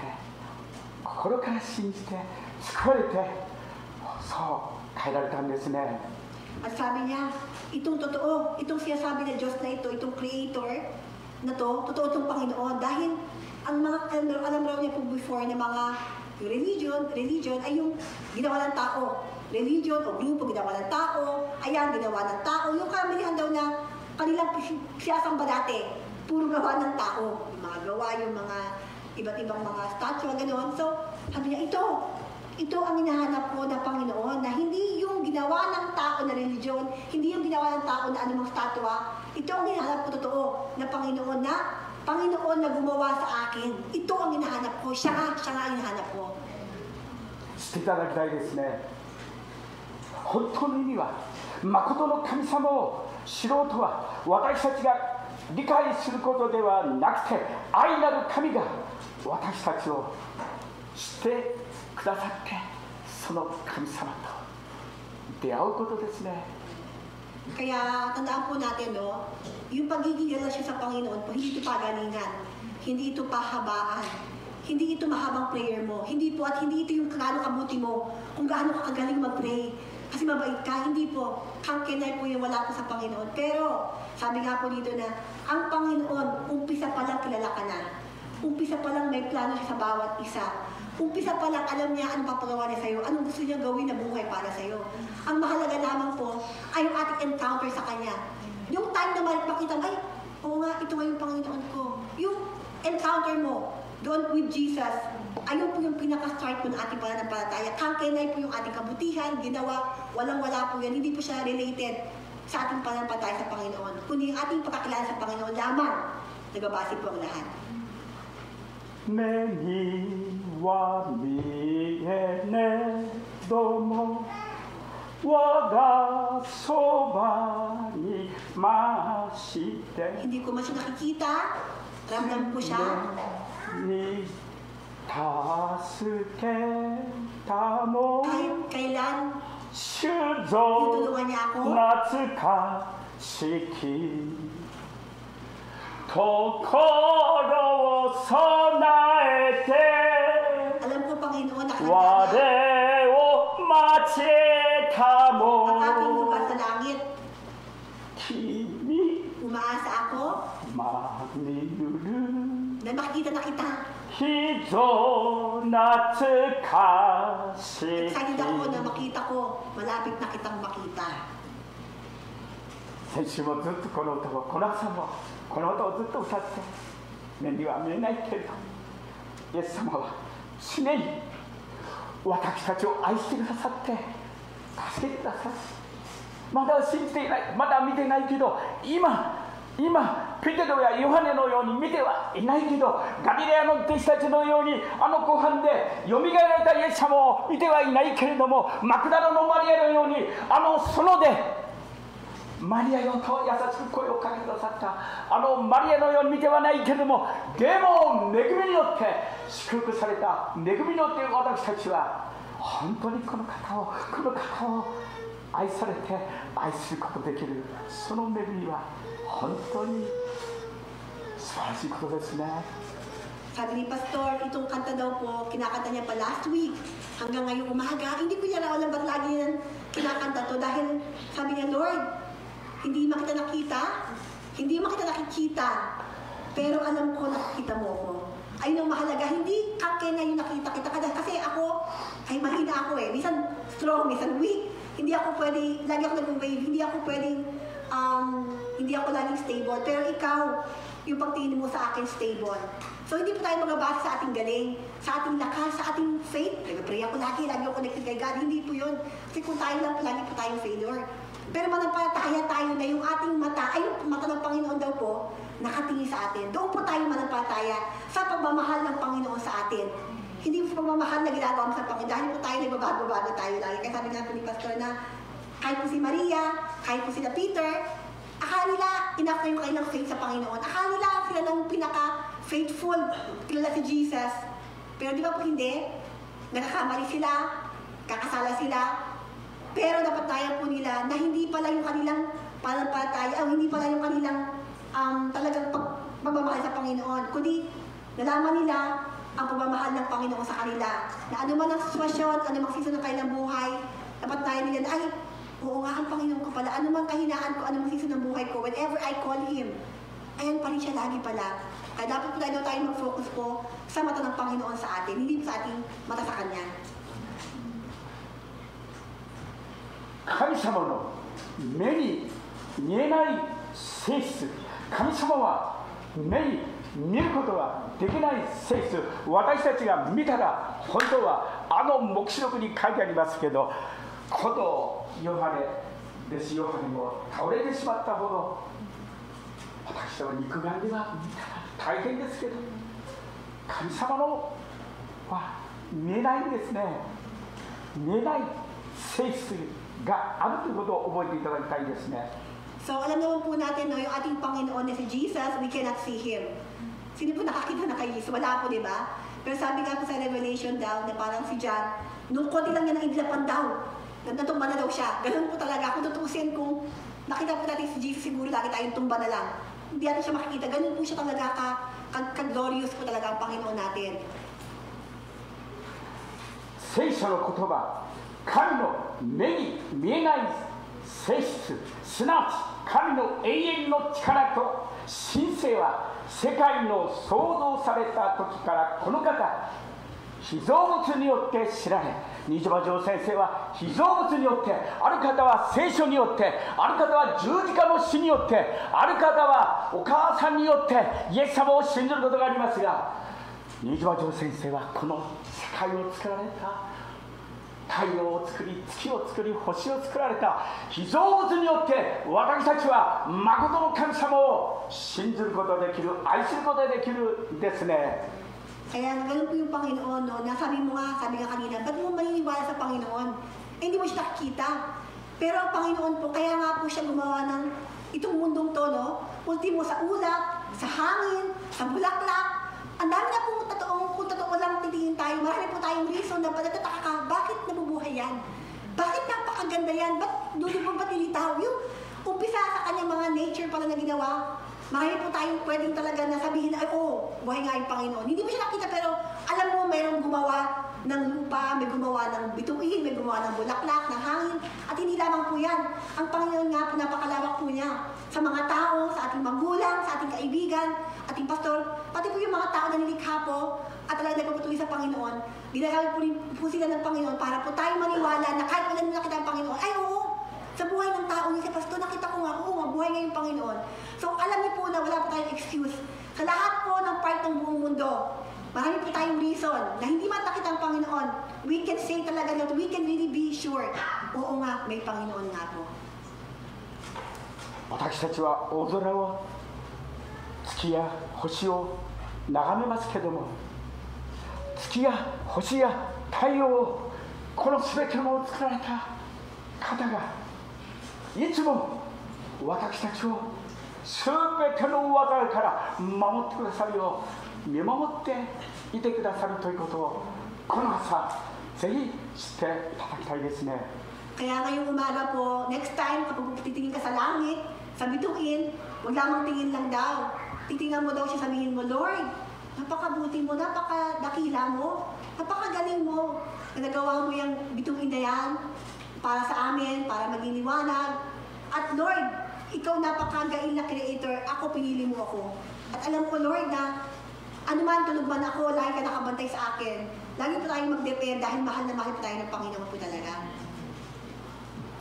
B: 心から信じて救われて、そう変えられたんですね。
F: At sabi niya, itong totoo, itong sinasabi ng Diyos na ito, itong Creator na to, totoo itong Panginoon. Dahil ang mga alam raw niya po before na mga religion ay yung ginawa ng tao. Religion o grupo ginawa ng tao, ayan ginawa ng tao. Yung kamilihan daw na kanilang siyasamba dati, puro gawa ng tao. Yung mga gawa, yung mga iba't ibang mga statue, gano'n. So, sabi niya, ito ang hinahanap ko ng Panginoon, na hindi yung ginawa ng tao na religion, hindi yung ginawa ng tao na anumang statwa. Ito ang hinahanap ko totoo na Panginoon na gumawa sa akin. Ito ang hinahanap ko. Siya nga ang hinahanap ko.
B: 知っていただきたいですね。本当の意味は誠の神様を知ろうとは私たちが理解することではなくて、愛なる神が私たちを知ってくださって、その神様と出会うことですね。
F: Kaya tandaan po natin, no, yung pagiging relasyon sa Panginoon po, hindi ito pagalingan, hindi ito pahabaan, hindi ito mahabang prayer mo, hindi po, at hindi ito yung gaano kabuti mo, kung gaano ka kagaling mag-pray, kasi mabait ka, hindi po. Kangkenay po yung wala po sa Panginoon. Pero, sabi nga po dito na, ang Panginoon, umpisa pa lang kilala ka na. Umpisa pa lang may plano siya sa bawat isa. Umpisa pa lang alam niya anong papagawa niya sa'yo, anong gusto niya gawin na buhay para sa'yo. Ang mahalaga lamang po ay yung ating encounter sa Kanya. Yung time na makita mo, ay, oo nga, ito nga yung Panginoon ko. Yung encounter mo doon with Jesus, ayun po yung pinaka-start po ng ating pananampalataya. Kangkenay po yung ating kabutihan, ginawa, walang-wala po yan. Hindi po siya related sa ating pananampalataya sa Panginoon. Kundi yung ating pagkakilala sa Panginoon lamang, nagbabase po ang lahat.
B: 目には見えねども我がそばにまして
F: Hindi ko man siya nakikita, ramdam ko siya.
B: Ni助けたも
F: Kahit kailan,
B: 主
F: tutulungan
B: ぞ
F: niya ako.
B: 懐かしき心を備えて
F: Alam ko, Panginoon, nakakita
B: 我を待ち得た
F: ang
B: も
F: aking lugar sa langit.
B: 君
F: Umaasa ako
B: まみる
F: na makikita na kita.
B: ひぞ懐かし
F: Excited ako na
B: き
F: makita ko, malapit na kitang makita.
B: 先週もずっとこの歌を、この朝もこの歌をずっと歌って、目には見えないけれど、イエス様は常に私たちを愛してくださって、助けてくださる。まだ信じていない、まだ見てないけど、今ペテロやヨハネのように見てはいないけど、ガリレアの弟子たちのようにあの湖畔でよみがえられたイエス様を見てはいないけれども、マクダラのマリアのようにあの園でマリアよと優しく声をかけてくださったあのマリアのように見てはないけれども、でも恵みによって祝福された、恵みによって私たちは本当にこの方を愛されて愛することできる、その恵みは本当に素晴らしいことですね。
F: Sabi ni Pastor, itong kanta daw po, kinakanta niya pa last week. Hanggang ngayong umaga, hindi ko niya alam ba't lagi yan kinakanta to. Dahil sabi niya, Lord, hindi makita nakita, hindi makita nakikita, pero alam ko nakikita mo ko. Ayun ang mahalaga, hindi kake na yung nakita kita. Kasi ako, ay mahina ako eh. Minsan strong, minsan weak. Hindi ako pwede, lagi ako nag-wave, hindi ako pwedeng, hindi ako laging stable. Pero ikaw, yung pagtingin mo sa akin stable. So hindi po tayo magabasa sa ating galing, sa ating lakas, sa ating faith. Nag-pray ako lagi ako connected kay God. Hindi po yun. Kasi kung tayo lang, lagi po tayong failure. Pero manampalataya tayo na yung ating mata, ay yung mata ng Panginoon daw po, nakatingin sa atin. Doon po tayo manampalataya sa pagmamahal ng Panginoon sa atin. Hindi po pagmamahal na ginagawa mo sa Panginoon. Dahil po tayo nagbabago-bago tayo lagi. Kaya sabi nga po ni Pastor na kahit po si Maria, kahit po sila Peter, akala nila enough na yung kailang faith sa Panginoon. Akala nila sila ng pinaka-faithful, kilala si Jesus. Pero di ba po hindi? Nakakamali sila, kakasala sila. Pero dapat tayo po nila na hindi pala yung kanilang pananampalataya, hindi pala yung kanilang talagang pagmamahal sa Panginoon. Kundi nalaman nila ang pagmamahal ng Panginoon sa kanila. Na ano man ang sitwasyon, ano mang season ng kanilang buhay, dapat tayo nila na, ay, oo nga ang Panginoon ko pala, ano man kahinaan ko, ano mang season ng buhay ko, whenever I call Him, ayan pa rin siya lagi pala. Kaya dapat po tayo mag-focus po sa mata ng Panginoon sa atin, hindi po sa ating mata sa Kanya.
B: 神様の目に見えない性質、神様は目に見ることができない性質、私たちが見たら本当はあの黙示録に書いてありますけど、このヨハネですヨハネも倒れてしまったほど、私の肉眼では見たら大変ですけど、神様のは見えないんですね。見えない性質があるということを覚えていただきたいですね。
F: So, alam naman po natin, no, yung ating Panginoon na si Jesus, we cannot see Him. Sino po nakakita na kay Jesus? Wala po, di ba? Pero sabi nga po sa Revelation daw, na parang si John, nung konti lang niya nang idlapan daw, natumba na daw siya. Ganun po talaga. Kung tutusin, kung nakita po natin si Jesus, siguro lagi tayong tumba na lang. Hindi natin siya makikita. Ganun po siya talaga ka-glorious po talaga ang Panginoon natin.
B: 聖書の言葉、神の目に見えない性質、すなわち神の永遠の力と神性は世界の創造された時からこの方、被造物によって知られ、新島城先生は被造物によって、ある方は聖書によって、ある方は十字架の死によって、ある方はお母さんによってイエス様を信じることがありますが、新島城先生はこの世界を作られた、太陽を作り、月を作り、星を作られた被造物によって、私たちは誠の神様を信じることができる、愛することができるんですね。
F: Kaya ganun po yung Panginoon, no? Nasabi mo nga, sabi nga kanina, ba't mo maniniwala sa Panginoon? Eh, hindi mo siya nakikita. Pero ang Panginoon po, kaya nga po siya gumawa ng itong mundong to, no? Ultimo sa ulap, sa hangin, sa bulaklak. Ang dami na kung totoo lang titingin tayo, marami po tayong reason na pagkatataka ka, bakit nabubuhay yan? Bakit napakaganda yan? Ba't nilitaw? Yung umpisa sa kanyang mga nature pala na ginawa, marami po tayong pwedeng talaga na sabihin na, buhay nga yung Panginoon. Hindi mo siya nakita, pero alam mo, mayroong gumawa ng lupa, may gumawa ng bituin, may gumawa ng bulaklak, ng hangin, at hindi lamang po yan. Ang Panginoon nga po, napakalawak po niya sa mga tao, sa ating magulang, sa ating kaibigan, ating pastor, pati po yung mga tao na nilikha po, at talagang nagpapatuloy sa Panginoon. Ginagamit po sila ng Panginoon para po tayo maniwala na kahit wala nila nakita ang Panginoon, ay oo, sa buhay ng tao niya, si pastor, nakita ko nga, buhay nga yung Panginoon. So, alam niyo po na wala po tayong excuse. Sa lahat po ng part ng buong mundo, marami po tayong reason na hindi man nakita ang Panginoon, we can say talaga that we can really be sure, oo nga, may Panginoon nga po.
B: 私たちは大空を、月や星を眺めますけども、月や星や太陽を、この全てのものを作られた方がいつも私たちを全ての災いから守ってくださるよう見守っていてくださるということを、この朝ぜひ知っていただきたいですね。
F: Kaya ngayong umaga po, next time kapag titingin ka sa langit, sa bituin, huwag lamang tingin lang daw. Titingnan mo daw siya, sabihin mo, Lord, napakabuti mo, napakadakila mo, napakagaling mo, nagagawa mo yung bituin na yan para sa amin, para maging liwanag. At Lord, ikaw napakagaling na creator, ako pinili mo ako. At alam ko, Lord, na ano man, tulog man ako, lagi ka nakabantay sa akin. Lagi po tayong mag-depend dahil mahal na mahal po tayo ng Panginoon po talaga.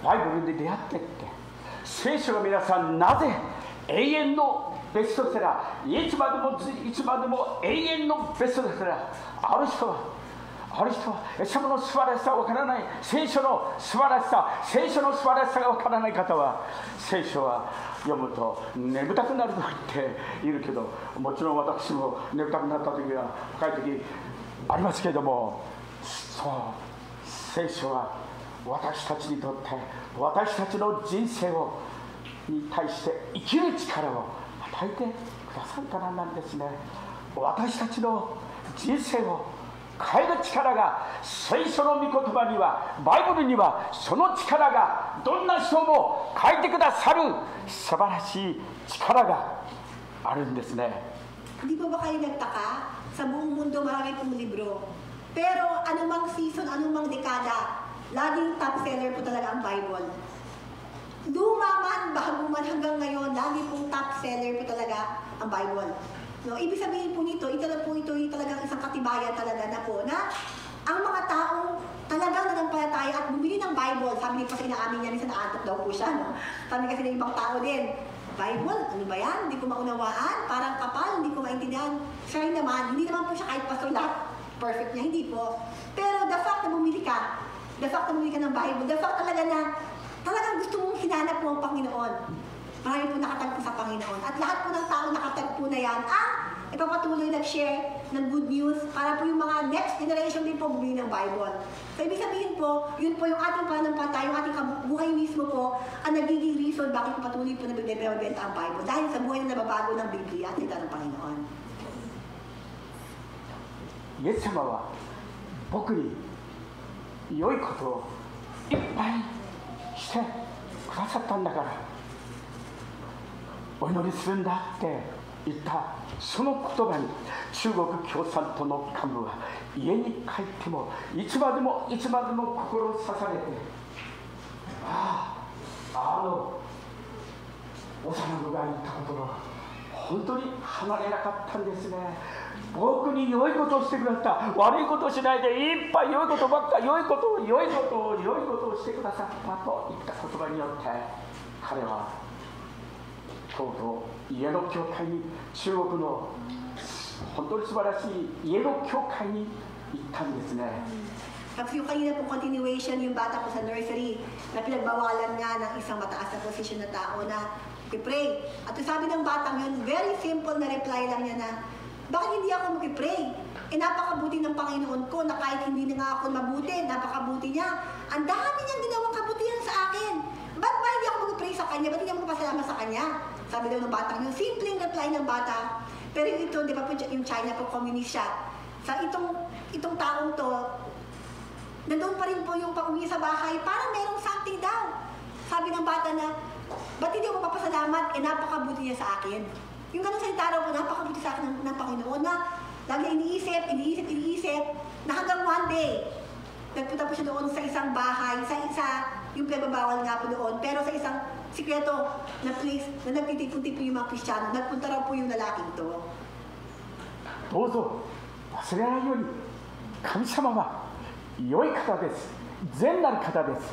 B: バイブルで出会ってって、聖書が皆さんなぜ永遠のベストセラー、いつまでも永遠のベストセラー、ある人はイエス様の素晴らしさがわからない、聖書の素晴らしさがわからない方は、聖書は読むと眠たくなると言っているけど、もちろん私も眠たくなった時は深い時ありますけれども、そう、聖書は私たちにとって、私たちの人生に対して生きる力を与えてくださるからなんですね。私たちの人生を変える力が聖書の御言葉には、バイブルにはその力が、どんな人も変えてくださる素晴らしい力があるんですね。
F: Hindi po ba kayo nagtaka? Sa buong mundo marami pong libro. Pero anumang season, anumang dekada, laging top seller po talaga ang Bible. Luma man, bago man hanggang ngayon, lagi pong top seller po talaga ang Bible. No, ibig sabihin po nito, ito talagang isang katibayan talaga na po na ang mga taong talagang nanampalataya at bumili ng Bible, sabi niya pa sa inaamin niya, minsan naantok daw po siya, no? Sabi kasi ng ibang tao din, Bible, ano ba yan? Hindi ko maunawaan, parang kapal, hindi ko maintindihan. Siya rin naman, hindi naman po siya kahit pastor lahat perfect niya, hindi po. Pero the fact na bumili ka ng Bible, the fact talaga na talagang gusto mong hinanap mo ang Panginoon. Marami po nakatagpo sa Panginoon. At lahat po ng tao nakatagpo na yan, ipapatuloy nag-share ng good news para po yung mga next generation din po bumili ng Bible. So, ibig sabihin po, yun po yung ating pananampalataya, yung ating buhay mismo po, ang nagiging reason bakit patuloy po na bibenta ang Bible. Dahil sa buhay na nababago ng Biblia at salita ng Panginoon.
B: イエス様は僕に良いことをいっぱいしてくださったんだからお祈りするんだって言ったその言葉に中国共産党の幹部は家に帰ってもいつまでもいつまでも心を刺されて幼子が言ったことが本当に離れなかったんですね。僕に良いことをしてくださった。悪いことをしないでいっぱい良いことばっか良いことをしてくださったと言った言葉によって彼はとうとう家の教会に中国の本当に素晴らしい家の教会に行ったんですね。
F: Tapos yung kanina pong continuation, yung bata ko sa nursery, na pinagbawalan nga ng isang mataas na posisyon na tao na pipray. At sabi ng batang yun, very simple na reply lang niya na, bakit hindi ako mag-pray? Napakabuti ng Panginoon ko na kahit hindi na nga ako mabuti, napakabuti niya. Ang dami niyang ginawang kabutihan sa akin. Ba't ba hindi ako mag-pray sa kanya? Ba't hindi ako magpasalamat sa kanya? Sabi daw ng batang yun, simpleng reply ng bata. Pero ito, di ba po yung China po, communist siya. Sa itong taong to, nandun pa rin po yung pag-uwi sa bahay, parang merong something daw. Sabi ng bata na, ba't hindi ako mapapasalamat? Napakabuti niya sa akin. Yung ganun salita raw po, napakabuti sa akin ng Panginoon na lagi iniisip, na hanggang one day, nagpunta po siya doon sa isang bahay, sa yung pinagbabawal nga po doon, pero sa isang sikreto na place na nagtitipon-tipon yung mga Kristiyano, nagpunta raw po yung lalaking to.
B: どうぞ忘れないように神様は良い方です。善なる方です。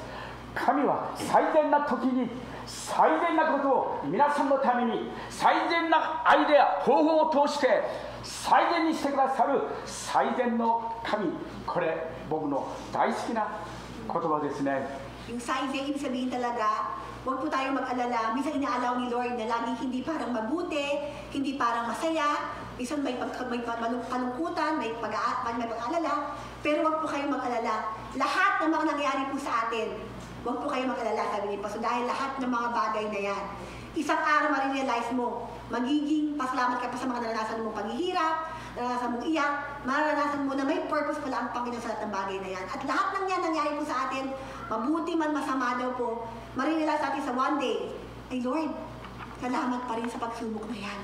B: 神は最善な時に最善なことを皆さんのために最善なアイデア方法を通して最善にしてくださる最善の神。これ僕の大好きな言葉ですね。
F: Yung size, ibig sabihin talaga, huwag po tayong mag-alala. Minsan inaalaw ni Lord na laging hindi parang mabuti, hindi parang masaya, minsan may kalungkutan, may pag-aalala, pero huwag po kayong mag-alala. Lahat ng mga nangyari po sa atin, huwag po kayong mag-alala, sabi ni Pastor, dahil lahat ng mga bagay na yan, isang araw ma-realize mo, magiging pasalamat ka pa sa mga naranasan mong paghihirap, naranasan mong iyak, maranasan mo na may purpose pala ang Panginoon sa lahat ng bagay na yan. At lahat ng yan nangyari po sa atin, mabuti man masama daw po, marirealize natin sa one day, ay Lord, salamat pa rin sa pagsubok na yan.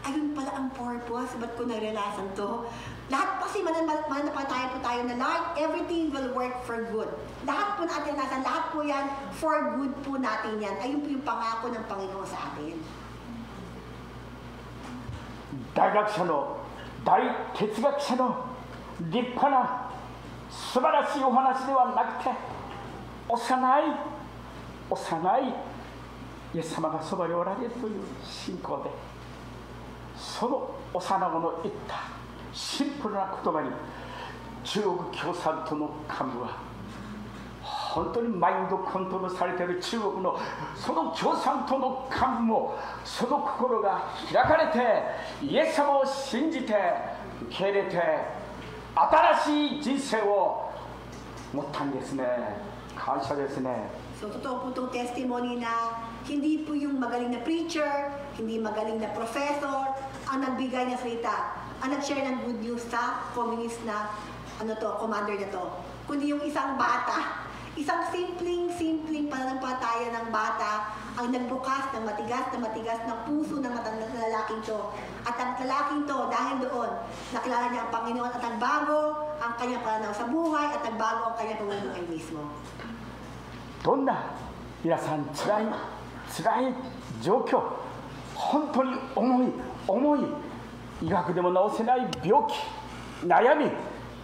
F: Ayun pala ang purpose, ba't ko narealize to? Lahat kasi mananampalataya po tayo na Lord, everything will work for good. Lahat po natin nasan, lahat po yan, for good po natin yan. Ayun po yung pangako ng Panginoon sa atin.
B: 大学者の大哲学者の立派な素晴らしいお話ではなくて幼いイエス様がそばにおられるという信仰でその幼子の言ったシンプルな言葉に中国共産党の幹部は本当にマインドコントロールされている中国のその共産党の幹部もその心が開かれてイエス様を信じて受け入れて新しい人生を持ったんですね。感謝ですね。
F: So, totoo po itong testimony na hindi po yung magaling na preacher, hindi magaling na professor, ang nagbigay ng salita, ang nag-share ng good news sa communist na commander na to, kundi yung isang bata, isang simpleng pananampalataya ng bata, ang nagbukas ng matigas ng puso ng lalaking to. At ang lalaking to, dahil doon, nakilala niya ang Panginoon at nagbago ang kanyang pananaw sa buhay at nagbago ang kanyang pamumuhay mismo.
B: どんな皆さんつらい状況、本当に重い医学でも治せない病気、悩み、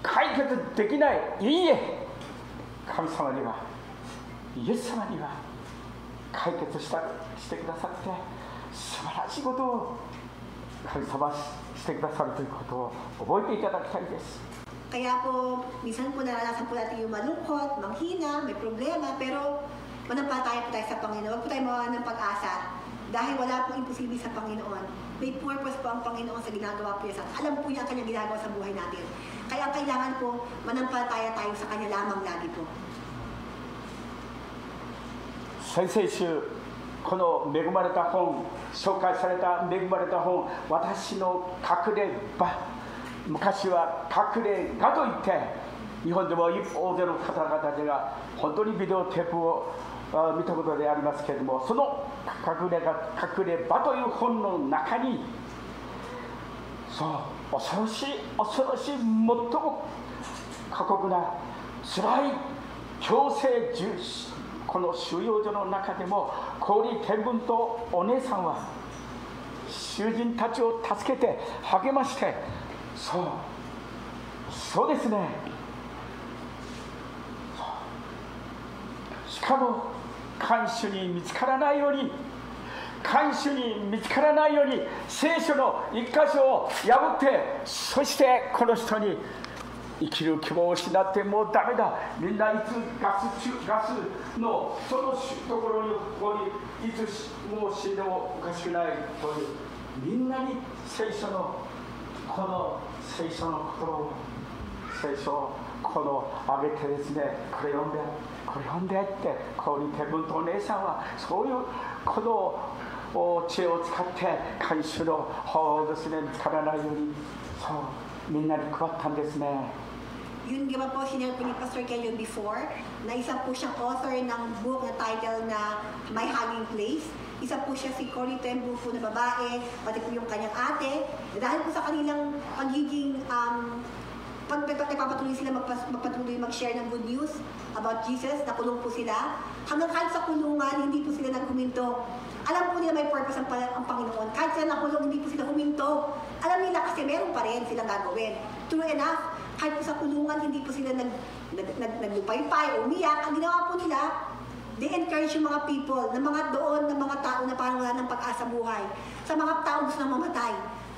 B: 解決できないいいえ、神様にはイエス様には解決してくださって素晴らしいことを神様してくださるということを覚えていただきたいです。
F: Kaya po, minsan po naranasan po natin yung malungkot, manghina, may problema, pero manampalataya po tayo sa Panginoon. Huwag po tayo mawalan ng pag-asa. Dahil wala pong imposible sa Panginoon. May purpose po ang Panginoon sa ginagawa po niya sa atin. Alam po niya ang kanyang ginagawa sa buhay natin. Kaya ang kailangan po, manampalataya tayo sa kanya lamang lagi po.
B: 先々週この恵まれた本、紹介された恵まれた本、私の隠れ場、昔は隠れ家といって日本でも大勢の方々が本当にビデオテープを見たことでありますけれども、その隠れ場という本の中に、そう恐ろしい最も過酷な辛い強制この収容所の中でもコーリー・テンブンとお姉さんは囚人たちを助けて励まして、そうですね、しかも看守に見つからないように聖書の一箇所を破って、そしてこの人に生きる希望を失って、もうダメだ、みんないつガスのそのところにここにいつもう死んでもおかしくないという、みんなに聖書の心を、聖書を上げてですね、これ読んでってコーリー・テンブンとお姉さんはそういうこの知恵を使って看守の方をですね、見つからないようにみんなに配ったんですね。
F: Yun di ba po sinare po ni Pastor Kelly before, na isa po siyang author ng book na title na My Hiding Place. Isa po siya si Corrie ten Boom po na babae, pati po yung kanyang ate. Dahil po sa kanilang pagiging pagpapatuloy sila magpatuloy mag-share ng good news about Jesus, nakulong po sila. Hanggang kahit sa kulungan, hindi po sila naghuminto. Alam po nila may purpose ang Panginoon. Kahit sila nakulong, hindi po sila huminto. Alam nila kasi meron pa rin silang gagawin. True enough, kahit po sa kulungan, hindi po sila naglupaypay o umiyak. Ang ginawa po nila, they encourage yung mga people, ng mga tao na parang wala ng pag-asa buhay. Sa mga tao gusto nang mamatay.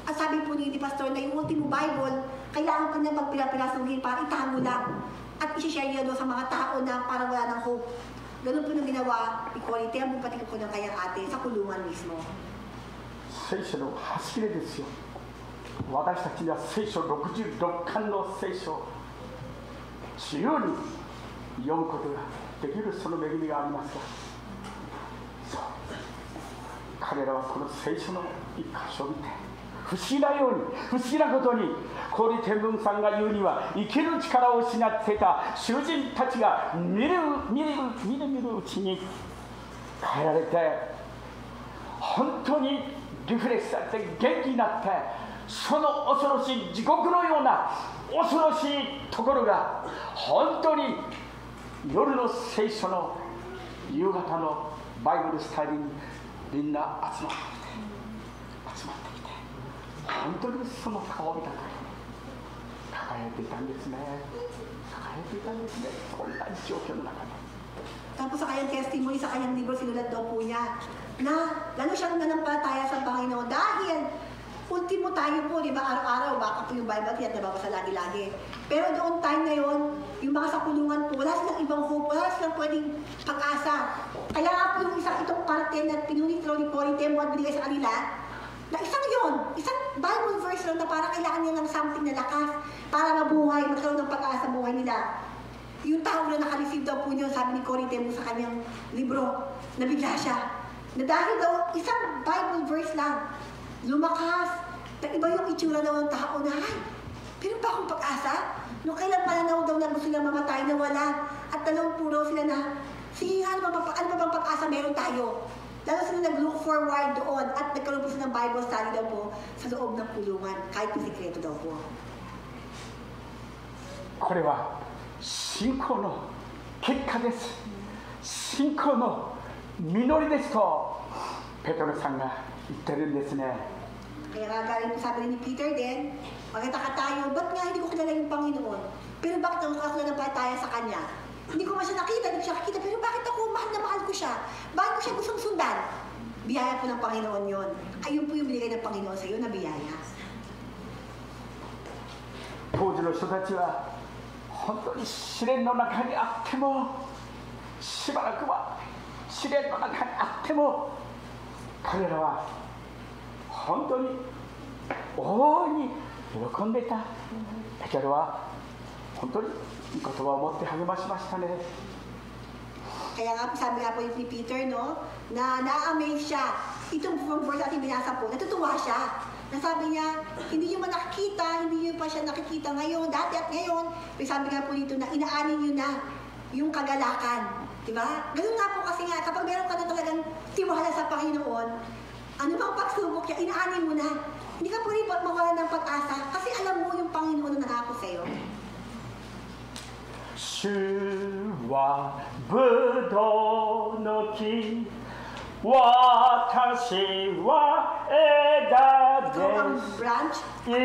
F: At sabi po ni Pastor na yung ultimo Bible, kailangan ko niya magpila-pilasuhin para itago lang. At isi-share niya doon sa mga tao na parang wala ng hope. Ganun po nang ginawa ni Corrie ten Boom, pati ko ng kanyang ate sa kulungan mismo.
B: 聖書の走りですよ。私たちには聖書66巻の聖書を自由に読むことができるその恵みがありますが、そう彼らはこの聖書の一箇所を見て不思議なことにコーリー・テンブンさんが言うには、生きる力を失っていた囚人たちがみるうちに変えられて、本当にリフレッシュされて元気になって、その恐ろしい地獄のような恐ろしいところが本当に夜の聖書の夕方のバイブルスタディにみんな集まってきて、本当にその顔を見たと輝いていたんですね。そんな状況の中で。
F: Tapos sa kanyang testimony, sa kanyang libro, sinulat daw po niya na lalo siyang nanampalataya sa Panginoon dahil ultimo tayo po, di ba, araw-araw, baka po yung Bible at nababasa lagi-lagi. Pero doon time na yun, yung mga sa kulungan po, wala silang ibang hope, wala silang pwedeng pag-asa. Kaya nga po yung itong parte na pinunitro ni Corrie ten Boom at binigay sa kanila, na isang Bible verse lang na para kailangan niya ng something na lakas para mabuhay, magkaroon ng pag-asa buhay nila. Yung tao na nakareceive daw po niyo, sabi ni Corrie ten Boom sa kanyang libro, nabigla siya. Na dahil daw, isang Bible verse lang, lumakas, iba yung itsura daw ng tao na, ay, pero ba akong pag-asa? Nung kailan pananaw daw na gusto nilang mamatay na wala, at talong puro sila na, sige nga, ano ba bang pag-asa meron tayo? Lalo sila nag-look forward doon at nagkaroon po sila ng Bible study daw po sa loob ng kulungan, kahit po sikreto daw po.
B: これは信仰の結果です。信仰の実りですとペトロさんが言ってるんですね。
F: Kaya nga galing po sabi ni Peter din, magkataka tayo, ba't nga hindi ko kilala yung Panginoon? Pero bakit ako nanampalataya sa Kanya? Hindi ko man siya nakita, hindi ko siya kakita, pero bakit ako mahal na mahal ko siya? Bakit ko siya gustong sundan? Biyaya po ng Panginoon yon. Ayun po yung binigay ng Panginoon sa iyo na biyaya.
B: 当時の人たちは本当に試練の中にあっても、しばらくは試練の中にあっても彼らは本当に大いに喜んでいた。ペテロは本当に言葉を持って励ましましたね。
F: Kaya nga po, sabi nga po ni Peter, no, na na-amaze siya. Itong from verse natin binasa po, natutuwa siya. Nasabi niya, hindi niyo man nakikita, hindi niyo pa siya nakikita ngayon, dati at ngayon. Pero sabi nga po dito na inaanin niyo na yung kagalakan. Diba? Ganun nga po kasi nga, kapag meron ka na talagang tiwala sa Panginoon, ano bang pagsubok niya, inaanin mo na. Hindi ka po rin mawala ng pag-asa kasi alam mo yung Panginoon na nangako sa'yo.
B: 主はぶどうの木、私は枝
F: Ikaw ang
B: です。
F: branch,
B: い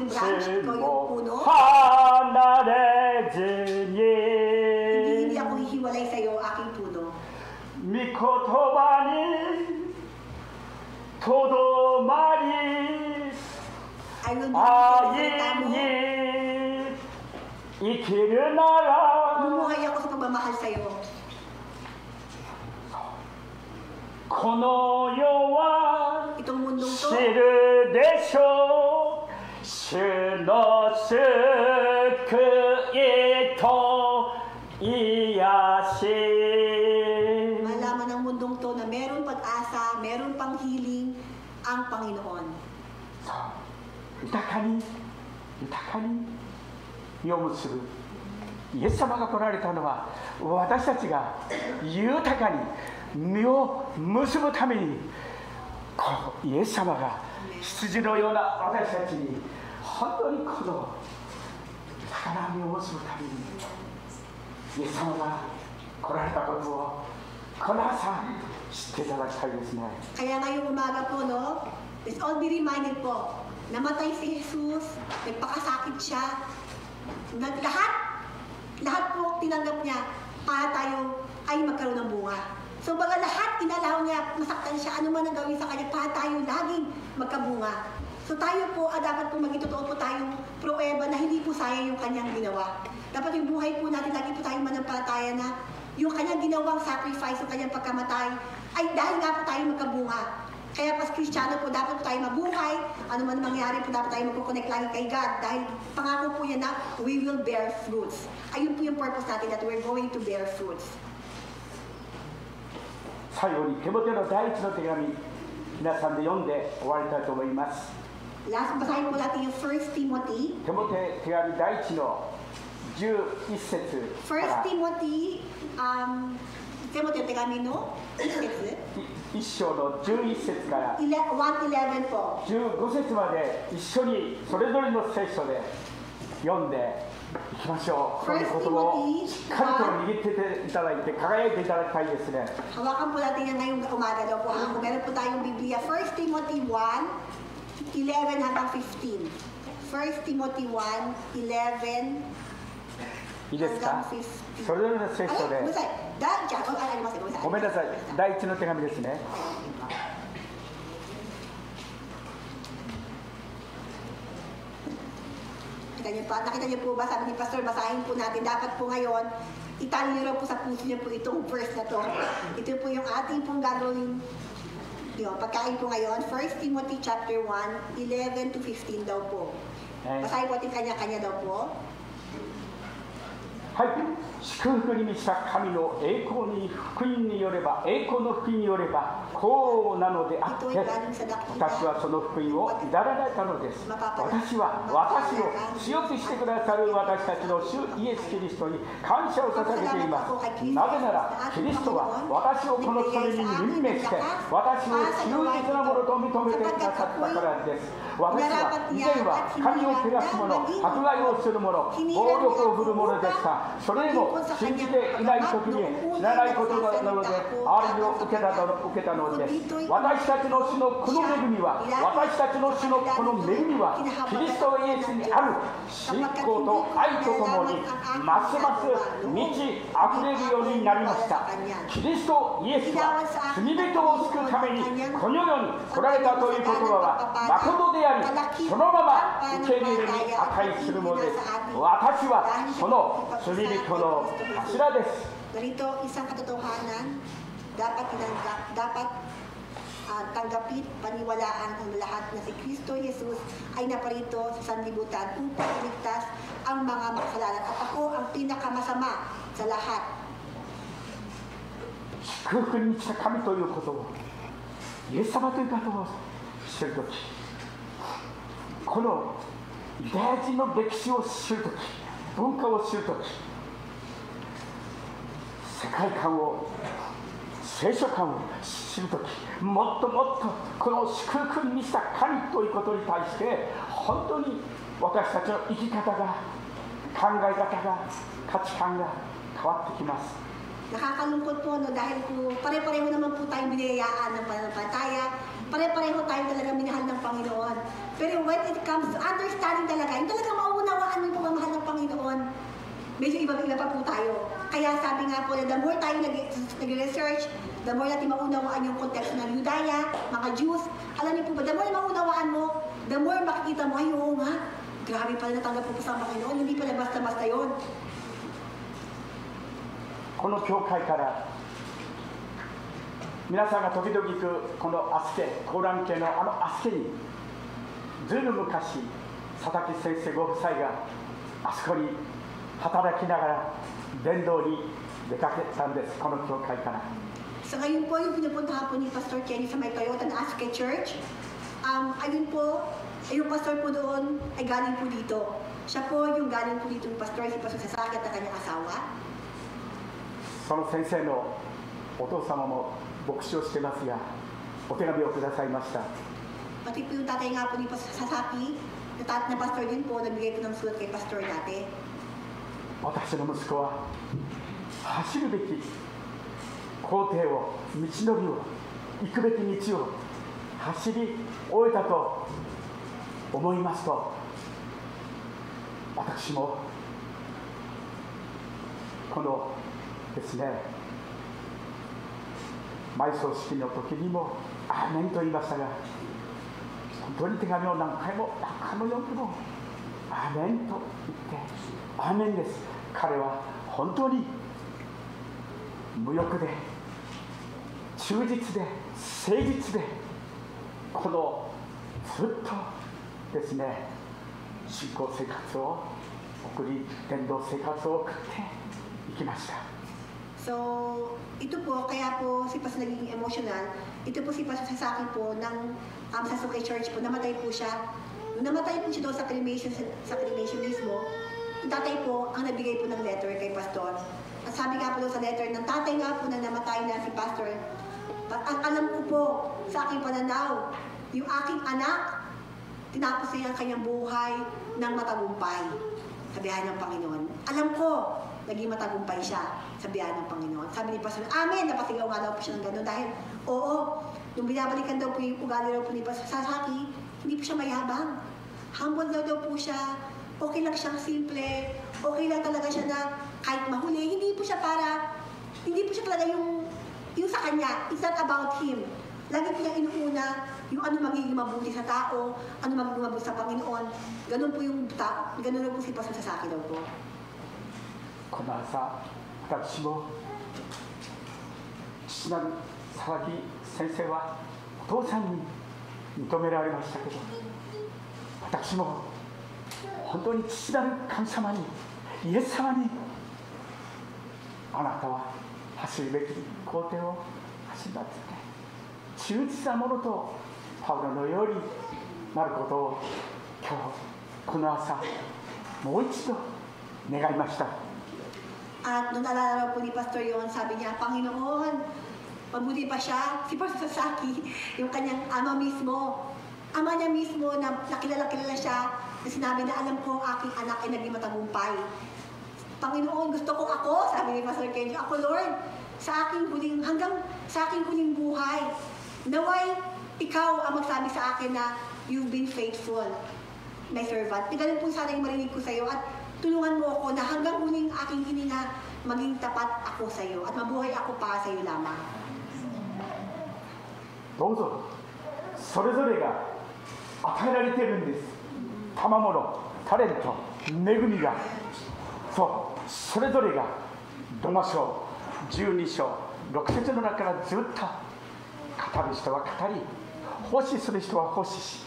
B: つ
F: ikaw
B: も
F: yung puno.
B: 離れず
F: Hindi
B: に
F: ako hihiwalay sa'yo, aking puno.
B: 御言葉にとどまり
F: I will be
B: 愛
F: mo.
B: に生きるなら
F: Lumuhay ako sa pagmamahal sa'yo.
B: この世は
F: Itong mundong
B: 知
F: to,
B: るでしょう。主の救いと癒し。
F: malaman ng mundong to na meron pag-asa, meron pang healing ang Panginoon.
B: 豊かに豊かに実を結ぶイエス様が来られたのは私たちが豊かに実を結ぶためにイエス様が羊のような私たちに本当にこの豊かな実を結ぶためにイエス様が来られたことをこの朝知っていただきたいですね。
F: Kaya ngayong umaga po, no, let's all be reminded po, namatay si Jesus, nagpakasakit siya, lahat po tinanggap niya para tayo ay magkaroon ng bunga. So baga lahat inalaw niya, masaktan siya, ano man ang gawin sa kanya para tayo laging magkabunga. So tayo po, dapat po maging totoo po tayong pruweba na hindi po sayang yung kanyang ginawa. Dapat yung buhay po natin, lagi po tayong manampalataya na yung kanyang ginawang sacrifice, yung kanyang pagkamatay, ay dahil nga po tayo magkabunga. Kaya pas Kristiyano po, dapat po tayo mabuhay, ano man mangyari po, dapat tayo magkoconnect lagi kay God. Dahil pangako po yan na we will bear fruits. Ayun po yung purpose natin, that we're going to bear fruits.
B: 最後にテモテの第一の手紙、皆さんで読んで終わりたいと思います。
F: Last, basahin po natin yung 1 Timothy.
B: テモテ手紙第一の11節か
F: 1
B: ら
F: Timothy, Timothy の手紙の
B: 1章の11節から
F: 1:11po.
B: 15節まで一緒にそれぞれの聖書で読んでいきましょう。その言葉をしっかりと握っていただいて輝いていただきたいですね。
F: Hawakan po natin yan ngayong umaga daw po. Kung meron po tayong Biblia, 1 Timothy 1:11 hanggang 15. 1 Timothy 1:11
B: いいですか？それぞれの聖書でごめんなさい、第一の手紙ですね。
F: Nakita niyo po ba, sabi ni Pastor, basahin po natin. Dapat po ngayon, itali niyo raw po sa puso niyo po itong verse na to. Ito po yung ating pong gagawin, pagkain po ngayon. 1 Timothy chapter 1:11 to 15 daw po. Basahin po ating kanya-kanya daw po.
B: はい、祝福に満ちた神の栄光に福音によれば、栄光の福音によれば、こうなのであって、私はその福音をいただいたのです。私は私を強くしてくださる私たちの主イエス・キリストに感謝を捧げています。なぜなら、キリストは私をこのそれに任命して、私を忠実なものと認めてくださったからです。私は以前は神を照らす者、迫害をする者、暴力を振る者でした。それでも信じていない時に知らないことなので憐れみを受けたのです。私たちの主のこの恵みは、私たちの主のこの恵みは、キリストイエスにある信仰と愛とともにますます満ち溢れるようになりました。キリストイエスは罪人を救うためにこの世に来られたという言葉は誠であり、そのまま受け入れに値するものです。私はその罪人の頭です。
F: Ganito isang katotohanan, dapat tanggapin, paniwalaan ang lahat na si Kristo Jesus ay naparito sa sanlibutan upang iligtas ang mga makasalanan. At ako ang pinakamasama sa lahat.
B: 祝福に満ちた神ということを、イエス様という方を知るとき、このユダヤ人の歴史を知るとき、文化を知るとき、世界観を、聖書観を知るとき、もっともっとこの祝福に満ちた神ということに対して本当に私たちの生き方が、考え方が、価値観が変わってきます。
F: Nakakalungkot po, no, dahil po pare-pareho naman po tayong binayaan ng pananampalataya, pare-pareho tayo talaga minahal ng Panginoon. Pero when it comes to understanding talaga, yung talaga maunawaan mo yung pagmamahal ng Panginoon, medyo iba-iba pa po tayo. Kaya sabi nga po na the more tayo nag-research, the more natin maunawaan yung context ng Judaya, mga Jews, alam niyo po ba, the more maunawaan mo, the more makikita mo, ay oo nga, grabe pala natanggap po sa Panginoon, hindi pala basta-basta yun.
B: この教会から皆さんが時々行くこのアスケ、コーラン系のアスケにずいぶん昔、佐々木先生ご夫妻があそこに働きながら伝道に出かけたんです、この教会から。
F: So ngayon po yung pinupuntahan po ni Pastor Kenny sa may Toyota na Aske Church. Ayun po, yung pastor po doon ay galing po dito. Siya po yung galing po dito ng pastor, si Pastor Sasaki at ang kanyang asawa.
B: その先生のお父様も牧師をしてますが、お手紙をくださいました。
F: Pati po yung tatay nga po ni Pastor Sasaki, na pastor din po, nagbigay po ng sulat kay pastor dati.
B: 私の息子は走るべき工程を、道のりを、行くべき道を走り終えたと思いますと、私もこのですね、埋葬式の時にもアーメンと言いましたが、本当に手紙を何回も読んでもアーメンと言って、アーメンです。彼は本当に無欲で忠実で誠実で、このずっとですね、信仰生活を送り、伝道生活を送っていきました。
F: So, ito po, kaya po si Pastor naging emotional. Ito po si Pastor Sasaki po ng Sasuke Church po, namatay po siya. Nung namatay po siya doon sa cremation mismo, yung tatay po ang nabigay po ng letter kay Pastor. At sabi nga po doon sa letter ng tatay nga po na namatay na si Pastor, ang alam ko po sa aking pananaw, yung aking anak, tinapos niya ang kanyang buhay ng matagumpay sa biyahe ng Panginoon. Alam ko, naging matagumpay siya sa biyahe ng Panginoon. Sabi ni Pastor, amen, napasigaw nga daw po siya ng gano'n dahil, oo, nung binabalikan daw po yung ugali daw po ni Pastor Sasaki, hindi po siya mayabang. Humble daw po siya, okay lang siyang simple, okay lang talaga siya na kahit mahuli, hindi po siya talaga yung sa kanya, it's not about him. Lagi po niya inuuna yung ano magiging mabuti sa tao, ano magiging mabuti sa Panginoon. Ganun po yung tao, ganun po si Pastor Sasaki daw po.
B: この朝、私も父なる佐々木先生はお父さんに認められましたけど、私も本当に父なる神様に、イエス様に、あなたは走るべき工程を走りなって忠実なものとパウロのようになることを今日この朝もう一度願いました。
F: At nung naalala po ni Pastor yon, sabi niya, Panginoon, mabuti pa siya, si Pastor Sasaki, yung kanyang ama mismo. Ama niya mismo na nakilala siya, na sinabi na alam ko ang aking anak ay naging matagumpay. Panginoon, gusto ko ako, sabi ni Pastor Kenji, ako Lord, hanggang sa aking huling buhay, naway ikaw ang magsabi sa akin na you've been faithful, my servant. Ganun po sana yung marinig ko sa iyo at tulungan mo ako na hanggang huling aking hininga maging tapat ako sa iyo at mabuhay ako para sa iyo lamang.
B: どうぞそれぞれが与えられているんです。賜物、タレント、恵みが、そうそれぞれがローマ書12章6節の中からずっと語る人は語り、奉仕する人は奉仕し、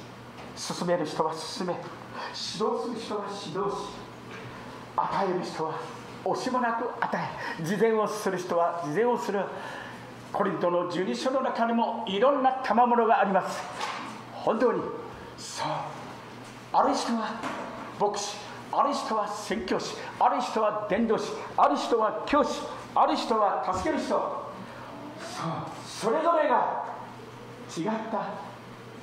B: 進める人は進め、指導する人は指導し、与える人は惜しもなく与え、慈善をする人は慈善をする。コリントの12章の中にもいろんな賜物があります。本当にそう、ある人は牧師、ある人は宣教師、ある人は伝道師、ある人は教師、ある人は助ける人、それぞれが違った。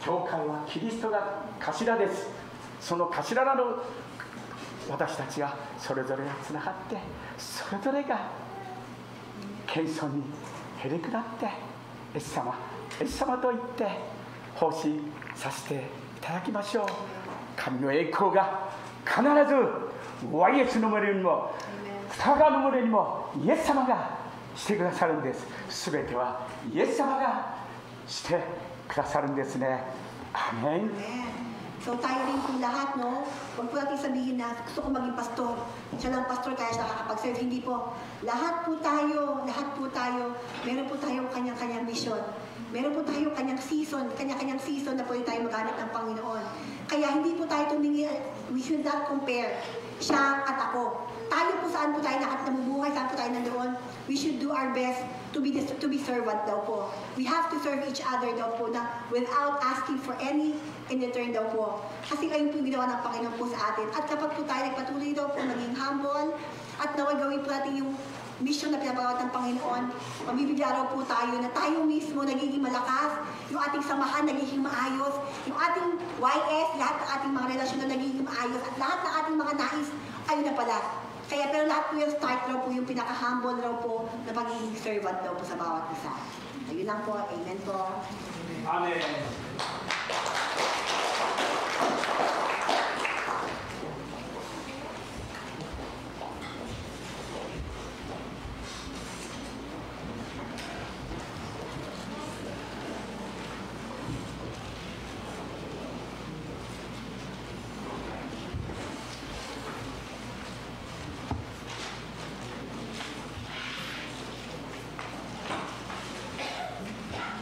B: 教会はキリストが頭です。その頭なる私たちがそれぞれがつながって、それぞれが謙遜にへりくだって、イエス様イエス様と言って奉仕させていただきましょう。神の栄光が必ずYS の群れにも双葉の群れにもイエス様がしてくださるんです。すべてはイエス様がしてくださるんですね。アメン。
F: So tayo rin po lahat, no? Huwag po natin sabihin na gusto ko maging pastor. Siya lang pastor kaya siya nakakapag-serve. Hindi po. Lahat po tayo, meron po tayong kanyang-kanyang mission. Meron po tayong kanya-kanyang season na pwede tayo maghanap ng Panginoon. Kaya hindi po tayo tumingin, we should not compare siya at ako. Tayo po saan po tayo namumuhay, saan po tayo nandoon. We should do our best to be servant daw po. We have to serve each other daw po na without asking for any in return daw po. Kasi ayun po ginawa ng Panginoon po sa atin. At kapag po tayo nagpatuloy daw po maging humble at naway gawin po natin yung mission na pinapagawa ng Panginoon, mabibigyan raw po tayo na tayo mismo nagiging malakas, yung ating samahan nagiging maayos, yung ating YS, lahat ng ating mga relasyon na nagiging maayos, at lahat ng ating mga nais, ayun na pala. Kaya pero lahat po yung start raw po, yung pinaka-humble raw po na pagiging servant daw po sa bawat isa. Ayun lang po. Amen po.
B: Amen.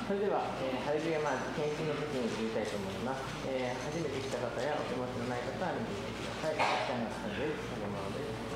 A: それでは、初めまず献金の時に移りたいと思います。初めて来た方やお手持ちのない方は見ていてください。下の方です。下のものです。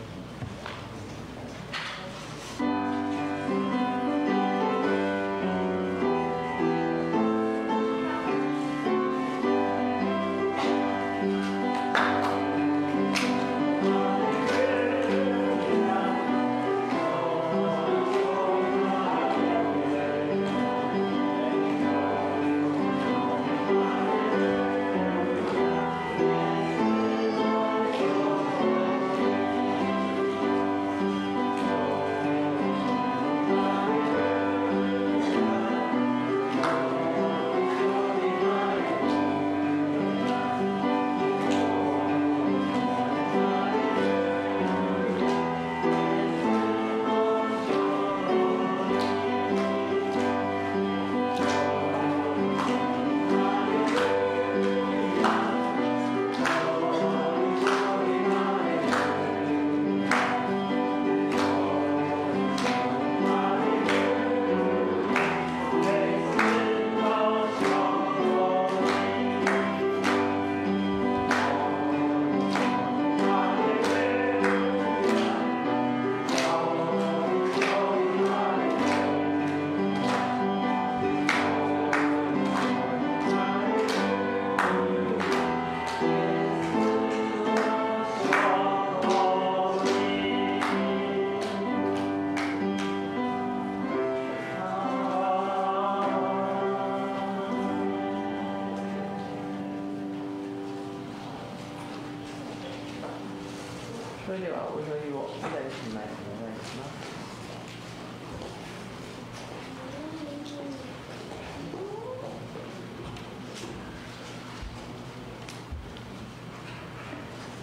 A: それではお祈りをお願いします。お願いします。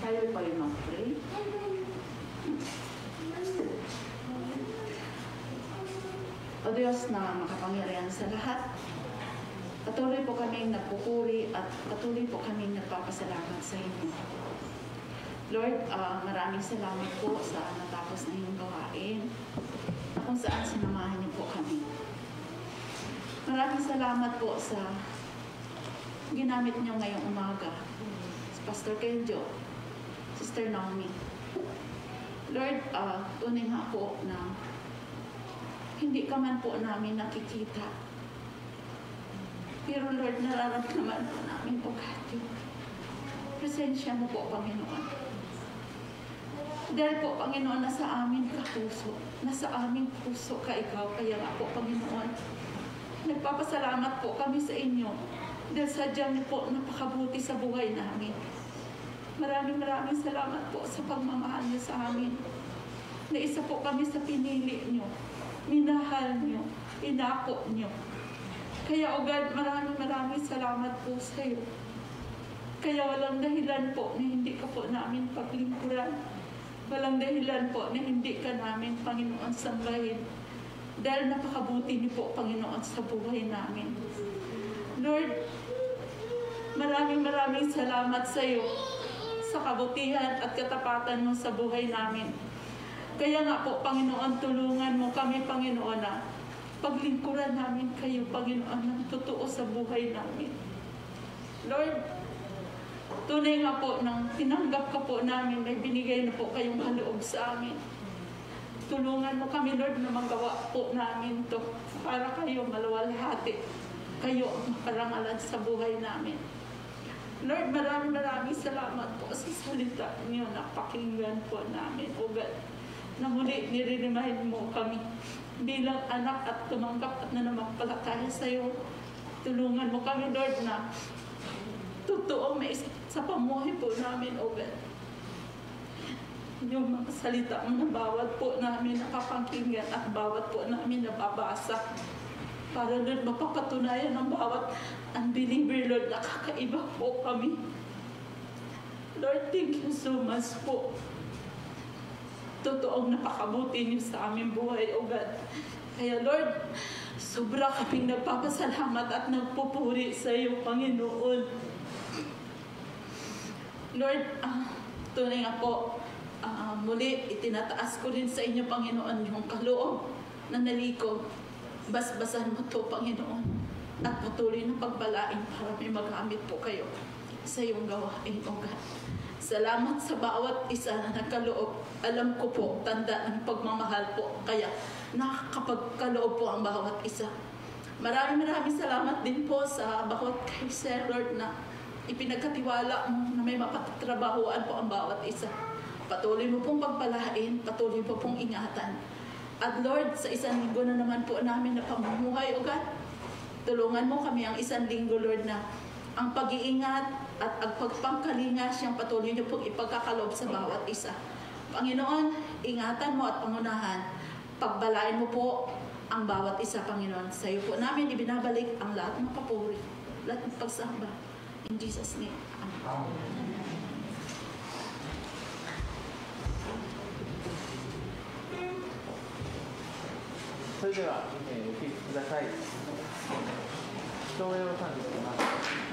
G: Tayo po yung mag-pray. O Diyos na makapangyarihan sa lahat, patuloy po kaming nagpupuri at patuloy po kaming nagpapasalamat sa inyo. Lord, maraming salamat po sa natapos na inyong gawain na kung saan sinamahan niyo po kami. Maraming salamat po sa ginamit niyo ngayong umaga. Si Pastor Kenjo, Sister Naomi. Lord, tunay nga po na hindi ka man po namin nakikita. Pero Lord, nararamdaman po namin po yung presensya mo po, Panginoon. Dahil po, Panginoon, nasa amin ka puso. Nasa aming puso ka ikaw. Kaya nga po, Panginoon, nagpapasalamat po kami sa inyo. Dahil sadyang po napakabuti sa buhay namin. Maraming salamat po sa pagmamahal niyo sa amin. Na isa po kami sa pinili niyo. Minahal niyo. Inako niyo. Kaya, O God, maraming salamat po sa iyo. Kaya walang dahilan po na hindi ka po namin paglingkuran. Walang dahilan po na hindi ka namin, Panginoon, sambahin. Dahil napakabuti niyo po, Panginoon, sa buhay namin. Lord, maraming salamat sa iyo sa kabutihan at katapatan mo sa buhay namin. Kaya nga po, Panginoon, tulungan mo kami, Panginoon, na paglingkuran namin kayo, Panginoon, ng totoo sa buhay namin. Lord, tunay nga po, nang tinanggap ka po namin, may binigay na po kayong kaloob sa amin. Tulungan mo kami, Lord, na magawa po namin to para kayo maluwalhati. Kayo ang makarangalan sa buhay namin. Lord, maraming salamat po sa salita niyo na pakinggan po namin. O God, na muli nire-remind mo kami bilang anak at tumanggap at nananampalataya sa iyo. Tulungan mo kami, Lord, na totoo may sa pamuhay po namin, O God. Yung mga salita mo na bawat po namin napapakinggan at bawat po namin nababasa. Para, Lord, mapapatunayan ng bawat unbeliever, Lord, na kakaiba po kami. Lord, thank you so much po. Totoong napakabuti niyo sa aming buhay, O God. Kaya, Lord, sobra kaming nagpapasalamat at nagpupuri sa iyo, Panginoon. Lord, tunay nga po, muli itinataas ko rin sa inyo, Panginoon, yung kaloob na naliko. Basbasan mo to, Panginoon, at patuloy na pagbalain para may magamit po kayo sa iyong gawain, O God. Salamat sa bawat isa na nagkaloob. Alam ko po, tanda ng pagmamahal po, kaya nakakapagkaloob po ang bawat isa. Maraming salamat din po sa bawat kay Sir Lord na ipinagkatiwala mo na may mapatatrabahuan po ang bawat isa. Patuloy mo pong pagpalain, patuloy mo pong ingatan. At Lord, sa isang linggo na naman po namin na pamumuhay, O God, tulungan mo kami ang isang linggo, Lord, na ang pag-iingat at ang pagpangkalinga siyang patuloy niyo pong ipagkakalob sa bawat isa. Panginoon, ingatan mo at pangunahan. Pagbalain mo po ang bawat isa, Panginoon. Sa iyo po namin ibinabalik ang lahat ng papuri, lahat ng pagsamba. In Jesus' name, Amen.
A: それでは、お聞きください。照明を賛美します。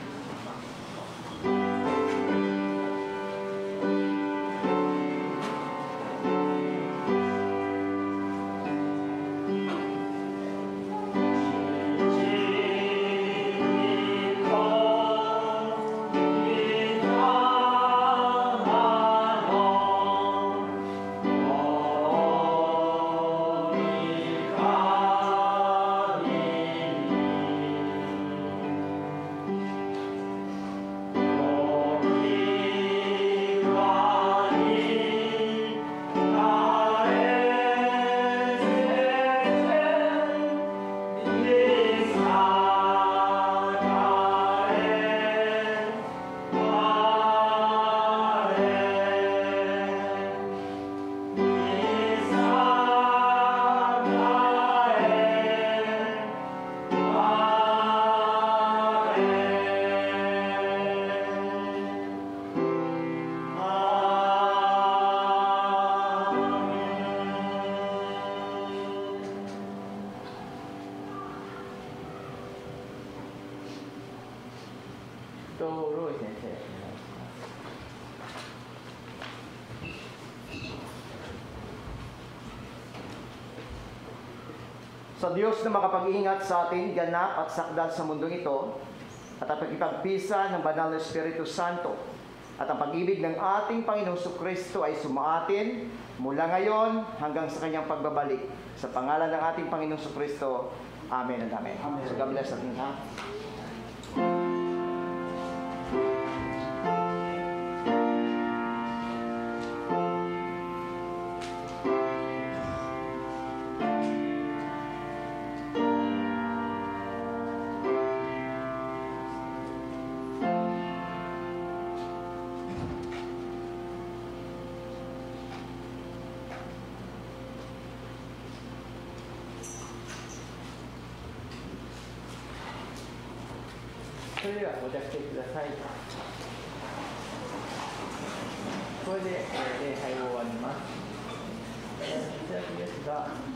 H: Sa Diyos na makapag-ingat sa atin, ganap at sakdal sa mundong ito, at ang pagkipagpisa ng Banal na Espiritu Santo, at ang pag-ibig ng ating Panginoong Kristo ay sumaatin mula ngayon hanggang sa kanyang pagbabalik. Sa pangalan ng ating Panginoong Kristo, Amen and Amen. So God bless natin, ha?
A: それではお着席ください。これで礼拝を終わります。お知らせですが